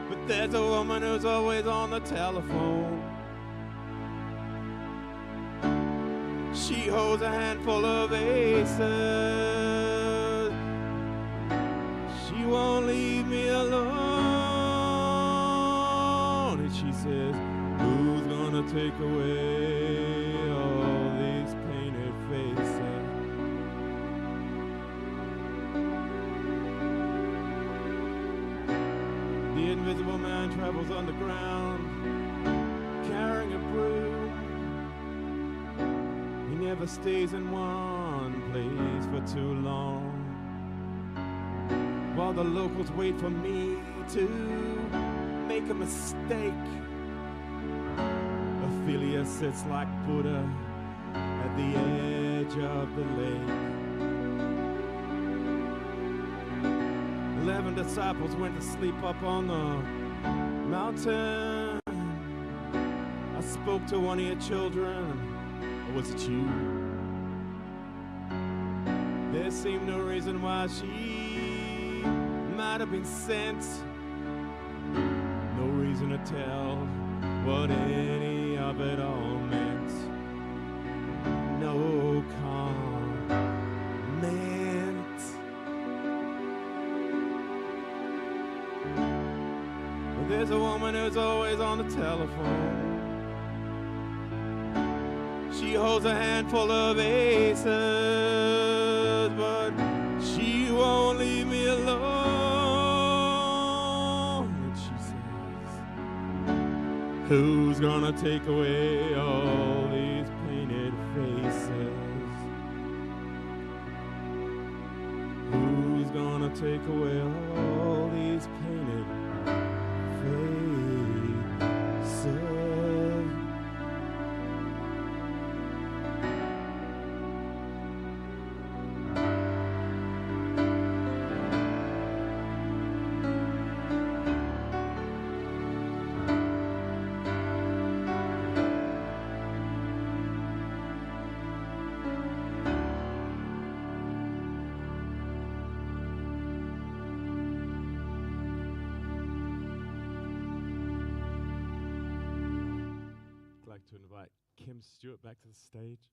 But there's a woman who's always on the telephone. She holds a handful of aces. She won't leave me alone. And she says, who's gonna take away all these painted faces? The invisible man travels underground, carrying a broom. He never stays in one place for too long, while the locals wait for me to make a mistake. Ophelia sits like Buddha at the edge of the lake. 11 disciples went to sleep up on the mountain. I spoke to one of your children, or was it you? There seemed no reason why she might have been sent. refusing to tell what any of it all meant. No comment. But there's a woman who's always on the telephone. She holds a handful of aces, but she won't leave me alone. And she says, who's gonna take away all these painted faces? Who's gonna take away all these painted faces? I'd like to invite Kim Stewart back to the stage.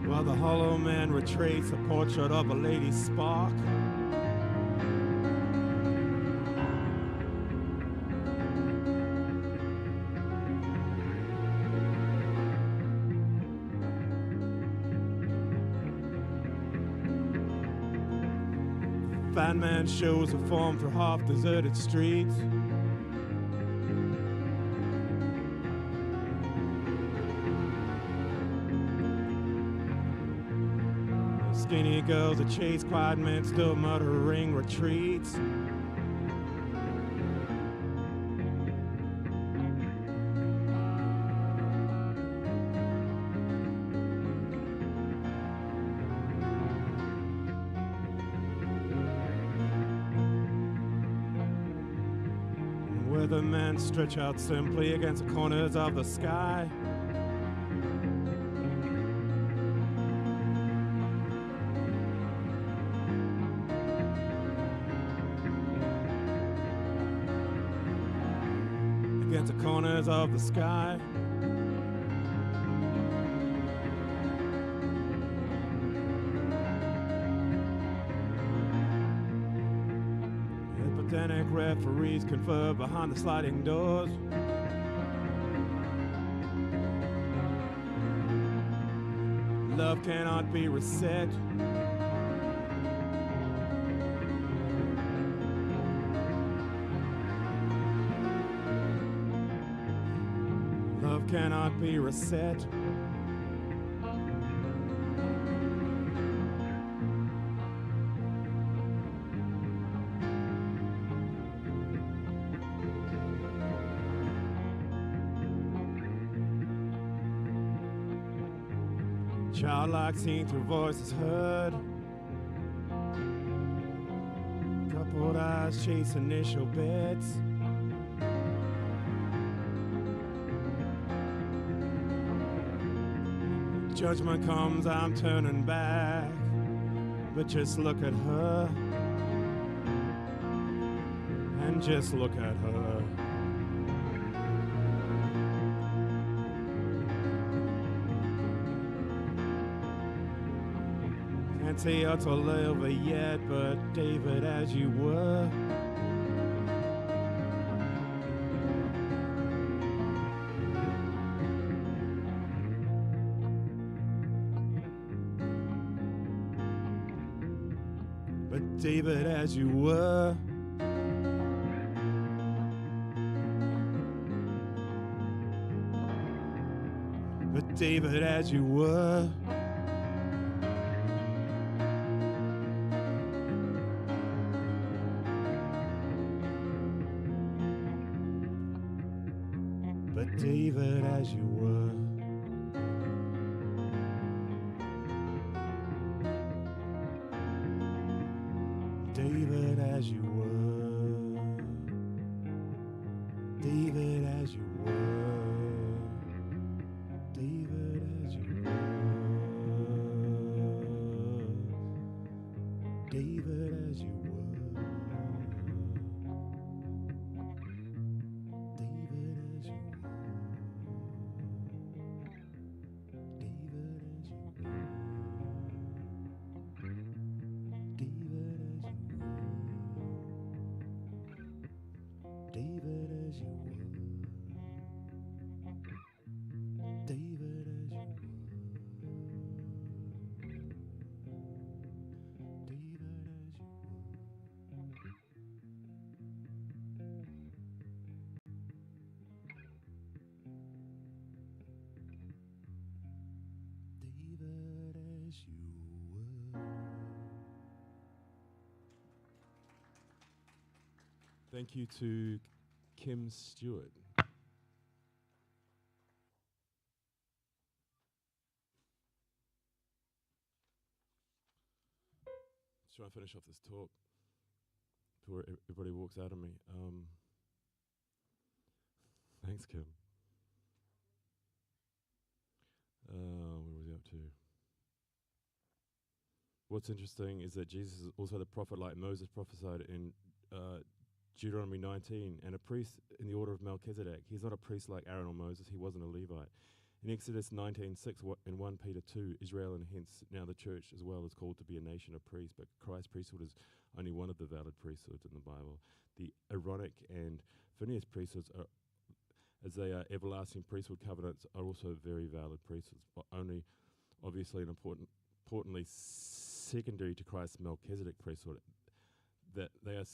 While the hollow man retreats, a portrait of a lady spark. Fat man shows a form through half-deserted streets. Skinny girls that chase quiet men still muttering retreats. And weathermen stretch out simply against the corners of the sky. Against the corners of the sky. Epidemic referees confer behind the sliding doors. Love cannot be reset. Love cannot be reset. Childlike seen through voices heard. Coupled eyes chase initial bets. Judgment comes, I'm turning back, but just look at her. and just look at her. Can't say you're to live yet, but David, as you were. But David, as you were. But David, as you were. But David, as you were. David, as you were. David, as you were. David, as you were. David, as you were. David, as you were. David, as you were. David, as you were. David, as you were. David, as you David, as you were. Thank you to Kim Stewart. Let's try and finish off this talk before everybody walks out on me. Thanks, Kim. What was he up to? What's interesting is that Jesus is also the prophet like Moses prophesied in Deuteronomy 19, and a priest in the order of Melchizedek. He's not a priest like Aaron or Moses. He wasn't a Levite. In Exodus 19:6 and 1 Peter 2, Israel and hence now the church as well is called to be a nation of priests, but Christ's priesthood is only one of the valid priesthoods in the Bible. The Aaronic and Phineas priesthoods are, as they are everlasting priesthood covenants, are also very valid priesthoods, but only obviously and importantly secondary to Christ's Melchizedek priesthood. That they are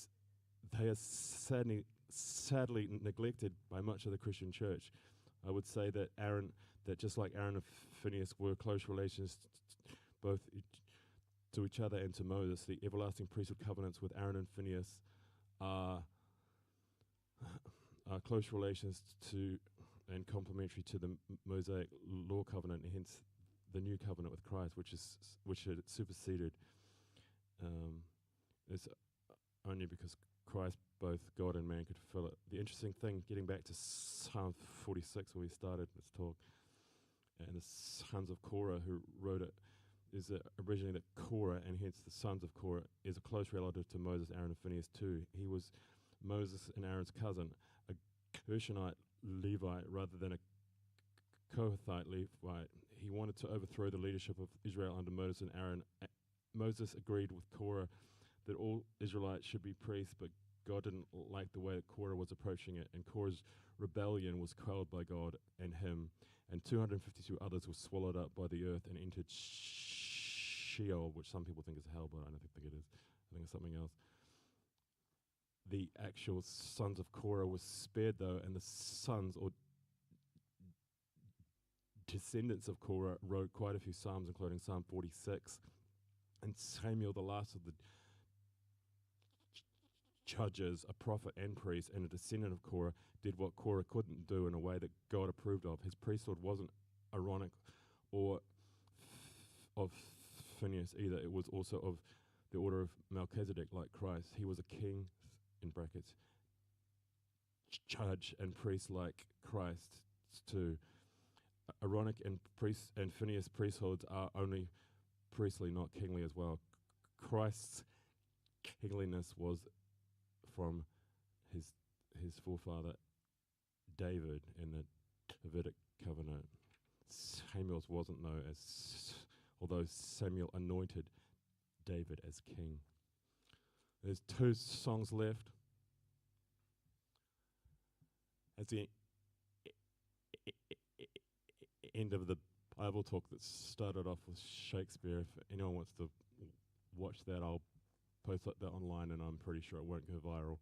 sadly neglected by much of the Christian church. I would say that just like Aaron and Phineas were close relations both to each other and to Moses, the everlasting priesthood covenants with Aaron and Phineas are close relations to and complementary to the Mosaic law covenant, and hence the new covenant with Christ, which had superseded. It's only because Christ, both God and man, could fulfill it. The interesting thing, getting back to Psalm 46, where we started this talk, and the sons of Korah who wrote it, is that originally that Korah, and hence the sons of Korah, is a close relative to Moses, Aaron, and Phineas too. He was Moses and Aaron's cousin, a Gershonite Levite rather than a Kohathite Levite. He wanted to overthrow the leadership of Israel under Moses and Aaron. Moses agreed with Korah that all Israelites should be priests, but God didn't like the way that Korah was approaching it, and Korah's rebellion was quelled by God and him, and 252 others were swallowed up by the earth and entered Sheol, which some people think is hell, but I don't think it is. I think it's something else. The actual sons of Korah were spared, though, and the sons or descendants of Korah wrote quite a few psalms, including Psalm 46, and Samuel, the last of the judges, a prophet and priest, and a descendant of Korah, did what Korah couldn't do in a way that God approved of. His priesthood wasn't Aaronic or of Phineas either. It was also of the order of Melchizedek, like Christ. He was a king, in brackets, judge and priest like Christ too. Aaronic and Phineas priesthoods are only priestly, not kingly as well. Christ's kingliness was from his forefather David in the Davidic covenant. Samuel's wasn't though, although Samuel anointed David as king. There's 2 songs left. At the end of the Bible talk that started off with Shakespeare, if anyone wants to watch that, I'll post that online, and I'm pretty sure it won't go viral.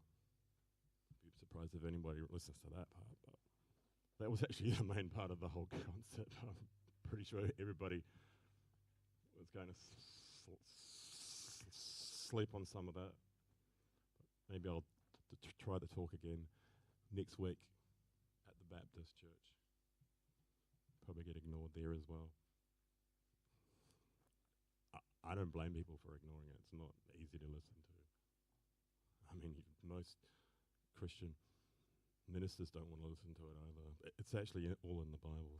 Be surprised if anybody listens to that part. But that was actually the main part of the whole concert. I'm pretty sure everybody was going to sleep on some of that. Maybe I'll try the talk again next week at the Baptist church. Probably get ignored there as well. I don't blame people for ignoring it. It's not easy to listen to. I mean, most Christian ministers don't want to listen to it either. It's actually all in the Bible.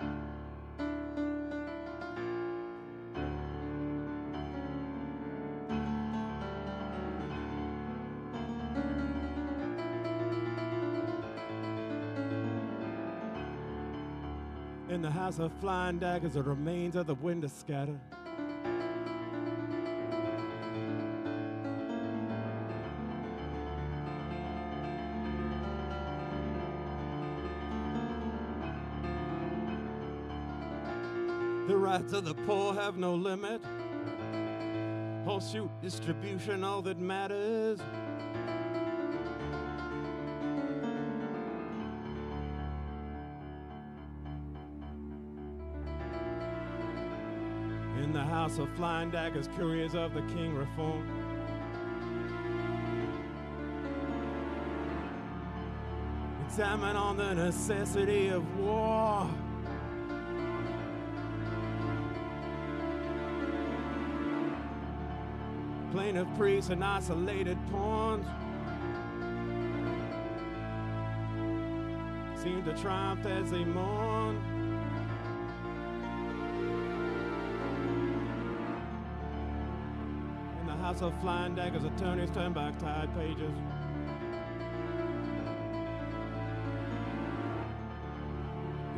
In the house of flying daggers, the remains of the wind are scattered. The rights of the poor have no limit. Horseshoe distribution, all that matters. In the house of flying daggers, couriers of the king reform. Examine on the necessity of war. Plaintiff priests and isolated pawns seem to triumph as they mourn. In the house of flying daggers, attorneys turn back tired pages.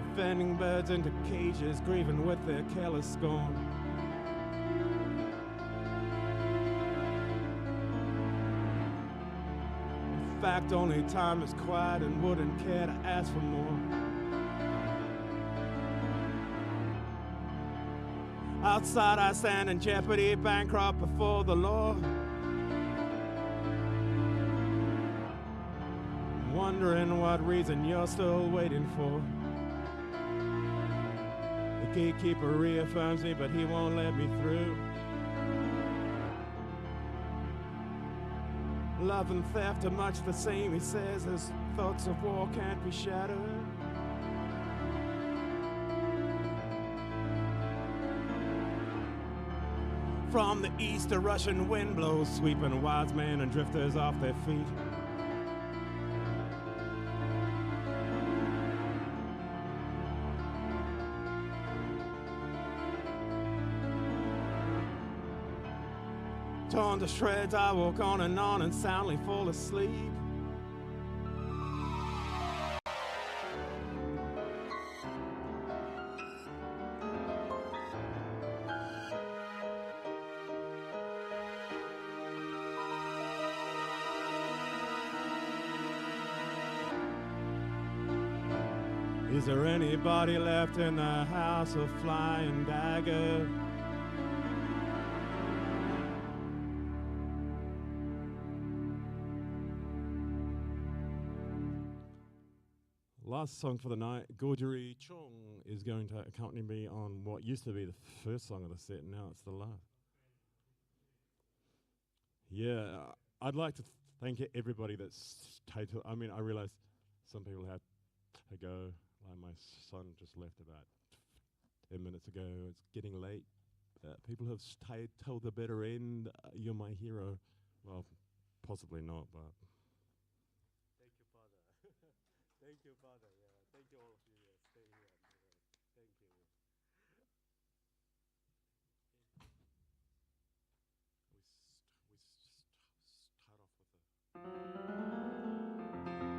Defending birds into cages, grieving with their careless scorn. In fact, only time is quiet and wouldn't care to ask for more. Outside I stand in jeopardy, bankrupt before the law. Wondering what reason you're still waiting for. The gatekeeper reaffirms me, but he won't let me through. Love and theft are much the same, he says. His thoughts of war can't be shattered. From the east, a Russian wind blows, sweeping wise men and drifters off their feet. Torn to shreds, I walk on and soundly fall asleep. Is there anybody left in the house of flying daggers? Last song for the night, Gorgery Chong is going to accompany me on what used to be the first song of the set, now it's the last. Yeah, I'd like to thank everybody that's stayed till, I mean, I realize some people have to go. Like my son just left about 10 minutes ago. It's getting late. People have stayed till the bitter end. You're my hero. Well, possibly not, but... Thank you, Father. Thank you, Father. Yeah, thank you all of you. Yeah, stay here. Thank you. We start off with a...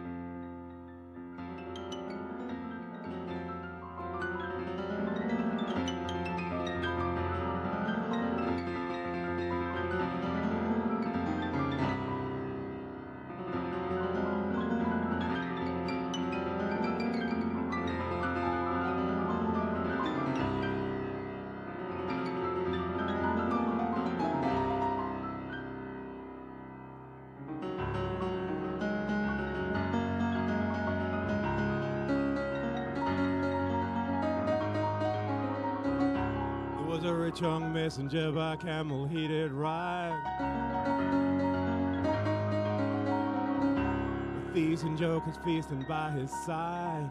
a rich young messenger by camel he did ride. With thieves and jokers feasting by his side.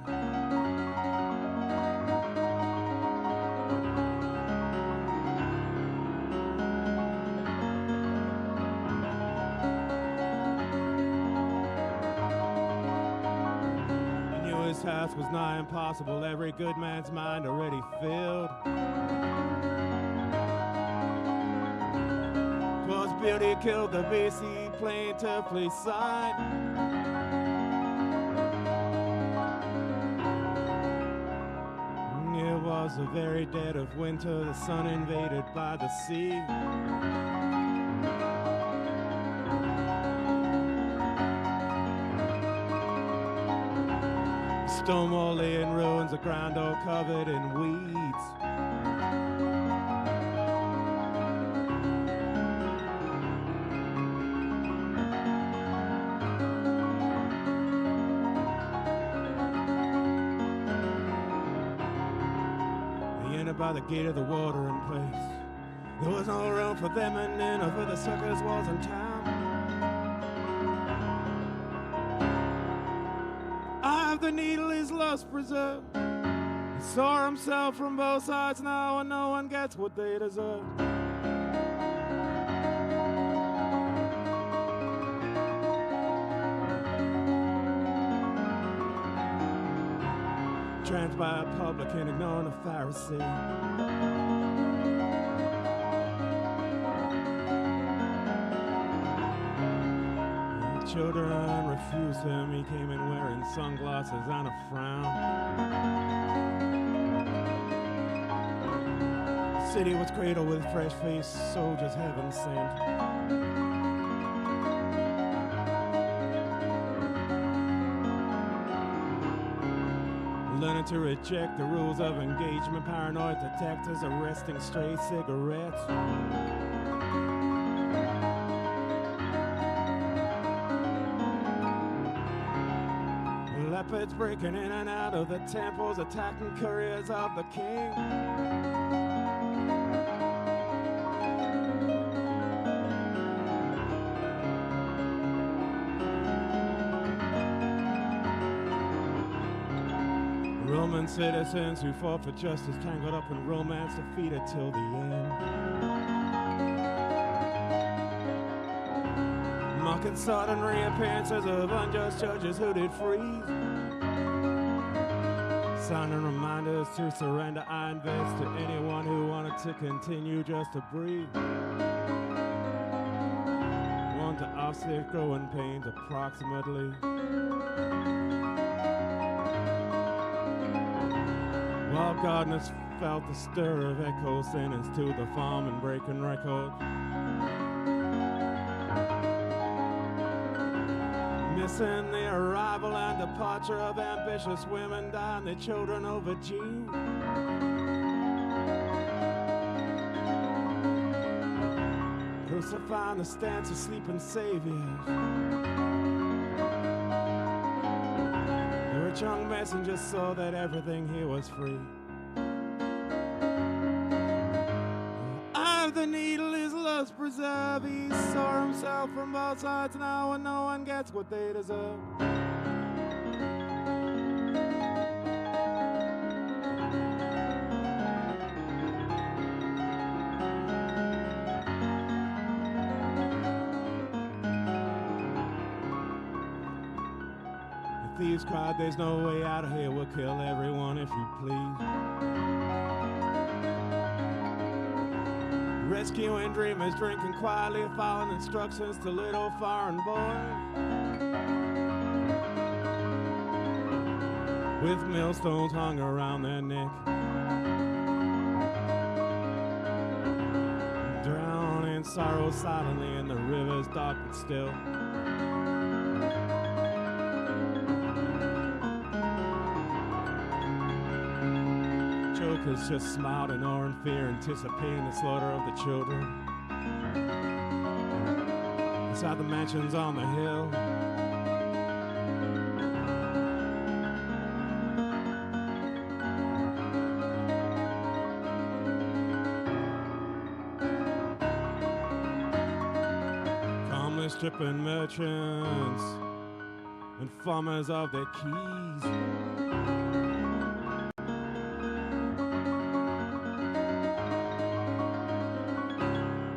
He knew his task was nigh impossible, every good man's mind already filled. 'Twas beauty killed the beast, he plaintively sighed. It was the very dead of winter, the sun invaded by the sea. Stone wall lay in ruins, the ground all covered in weeds. He entered by the gate of the watering place. There was no room for them and then, or for the circus walls in town. Eye of the needle is lust preserved. He saw himself from both sides now, and no one gets what they deserve. Tranced by a publican, ignoring a Pharisee. Children refused him, he came in wearing sunglasses and a frown. The city was cradled with fresh-faced soldiers heaven sent. Learning to reject the rules of engagement, paranoid detectives arresting stray cigarettes. Leopards breaking in and out of the temples, attacking couriers of the king. Roman citizens who fought for justice, tangled up in romance, defeated till the end. Mocking sudden reappearances of unjust judges who did freeze. Sounding reminders to surrender iron vests to anyone who wanted to continue just to breathe. One to offset growing pains approximately. While gardeners felt the stir of echoes sentence to the farm and breaking records. Missing the arrival and departure of ambitious women, dying their children overdue. Crucifying the stance of sleeping saviors. The rich young messenger saw that everything here was free. Eye of the needle is lust preserve. He saw himself from both sides now, and no one gets what they deserve. The thieves cried, "There's no way out of here. We'll kill everyone if you please." Rescuing dreamers, drinking quietly, following instructions to little foreign boys. With millstones hung around their neck. Drowning sorrow silently in the rivers dark but still. Jokers just smiled in awe and fear, anticipating the slaughter of the children. Inside the mansions on the hill, Homeless stripping merchants and farmers of their keys.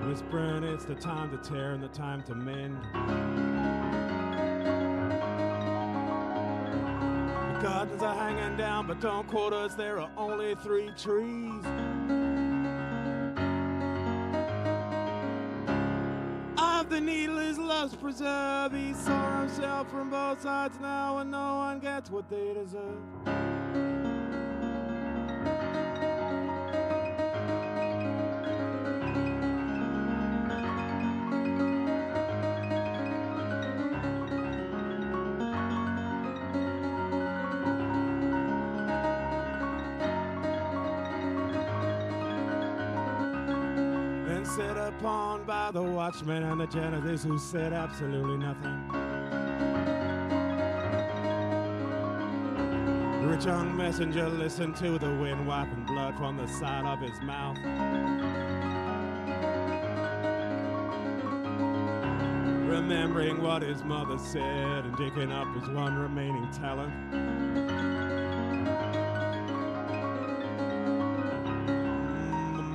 Whispering it's the time to tear and the time to mend. The gardens are hanging down, but don't quote us, there are only 3 trees. Of the needle is love's preserve. He saw himself from both sides now, and no one gets what they deserve. Set upon by the watchmen and the janitors who said absolutely nothing. The rich young messenger listened to the wind wiping blood from the side of his mouth. Remembering what his mother said and digging up his one remaining talent.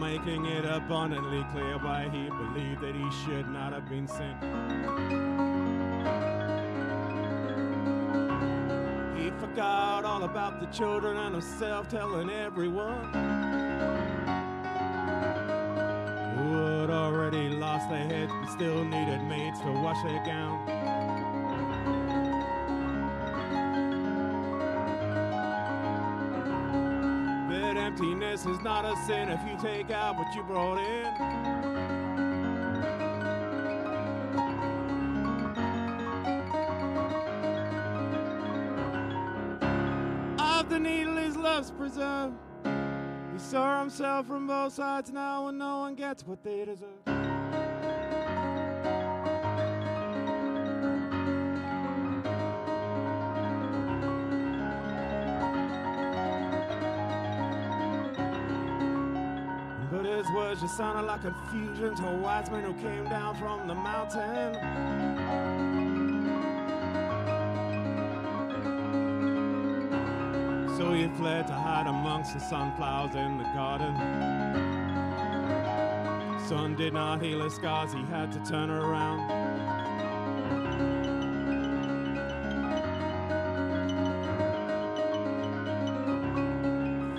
Making it abundantly clear why he believed that he should not have been sent. He forgot all about the children and himself, telling everyone who had already lost their heads but still needed maids to wash their gown. Emptiness is not a sin if you take out what you brought in. Of the needle is love's preserve. He saw himself from both sides now, and no one gets what they deserve. His words just sounded like confusion to a wise man who came down from the mountain. So he fled to hide amongst the sunflowers in the garden. Sun did not heal his scars, he had to turn around.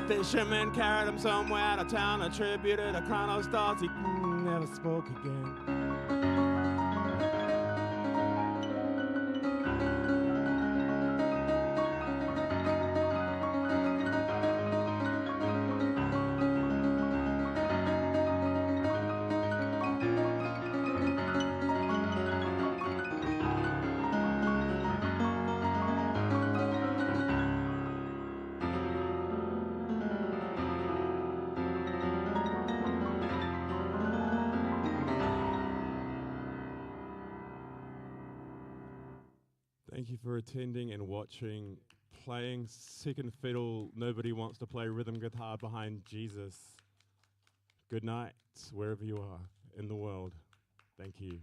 Fishermen carried him somewhere out of town, attributed a crown of stars. He never spoke again. Thank you for attending and watching, playing second fiddle. Nobody wants to play rhythm guitar behind Jesus. Good night, wherever you are in the world. Thank you.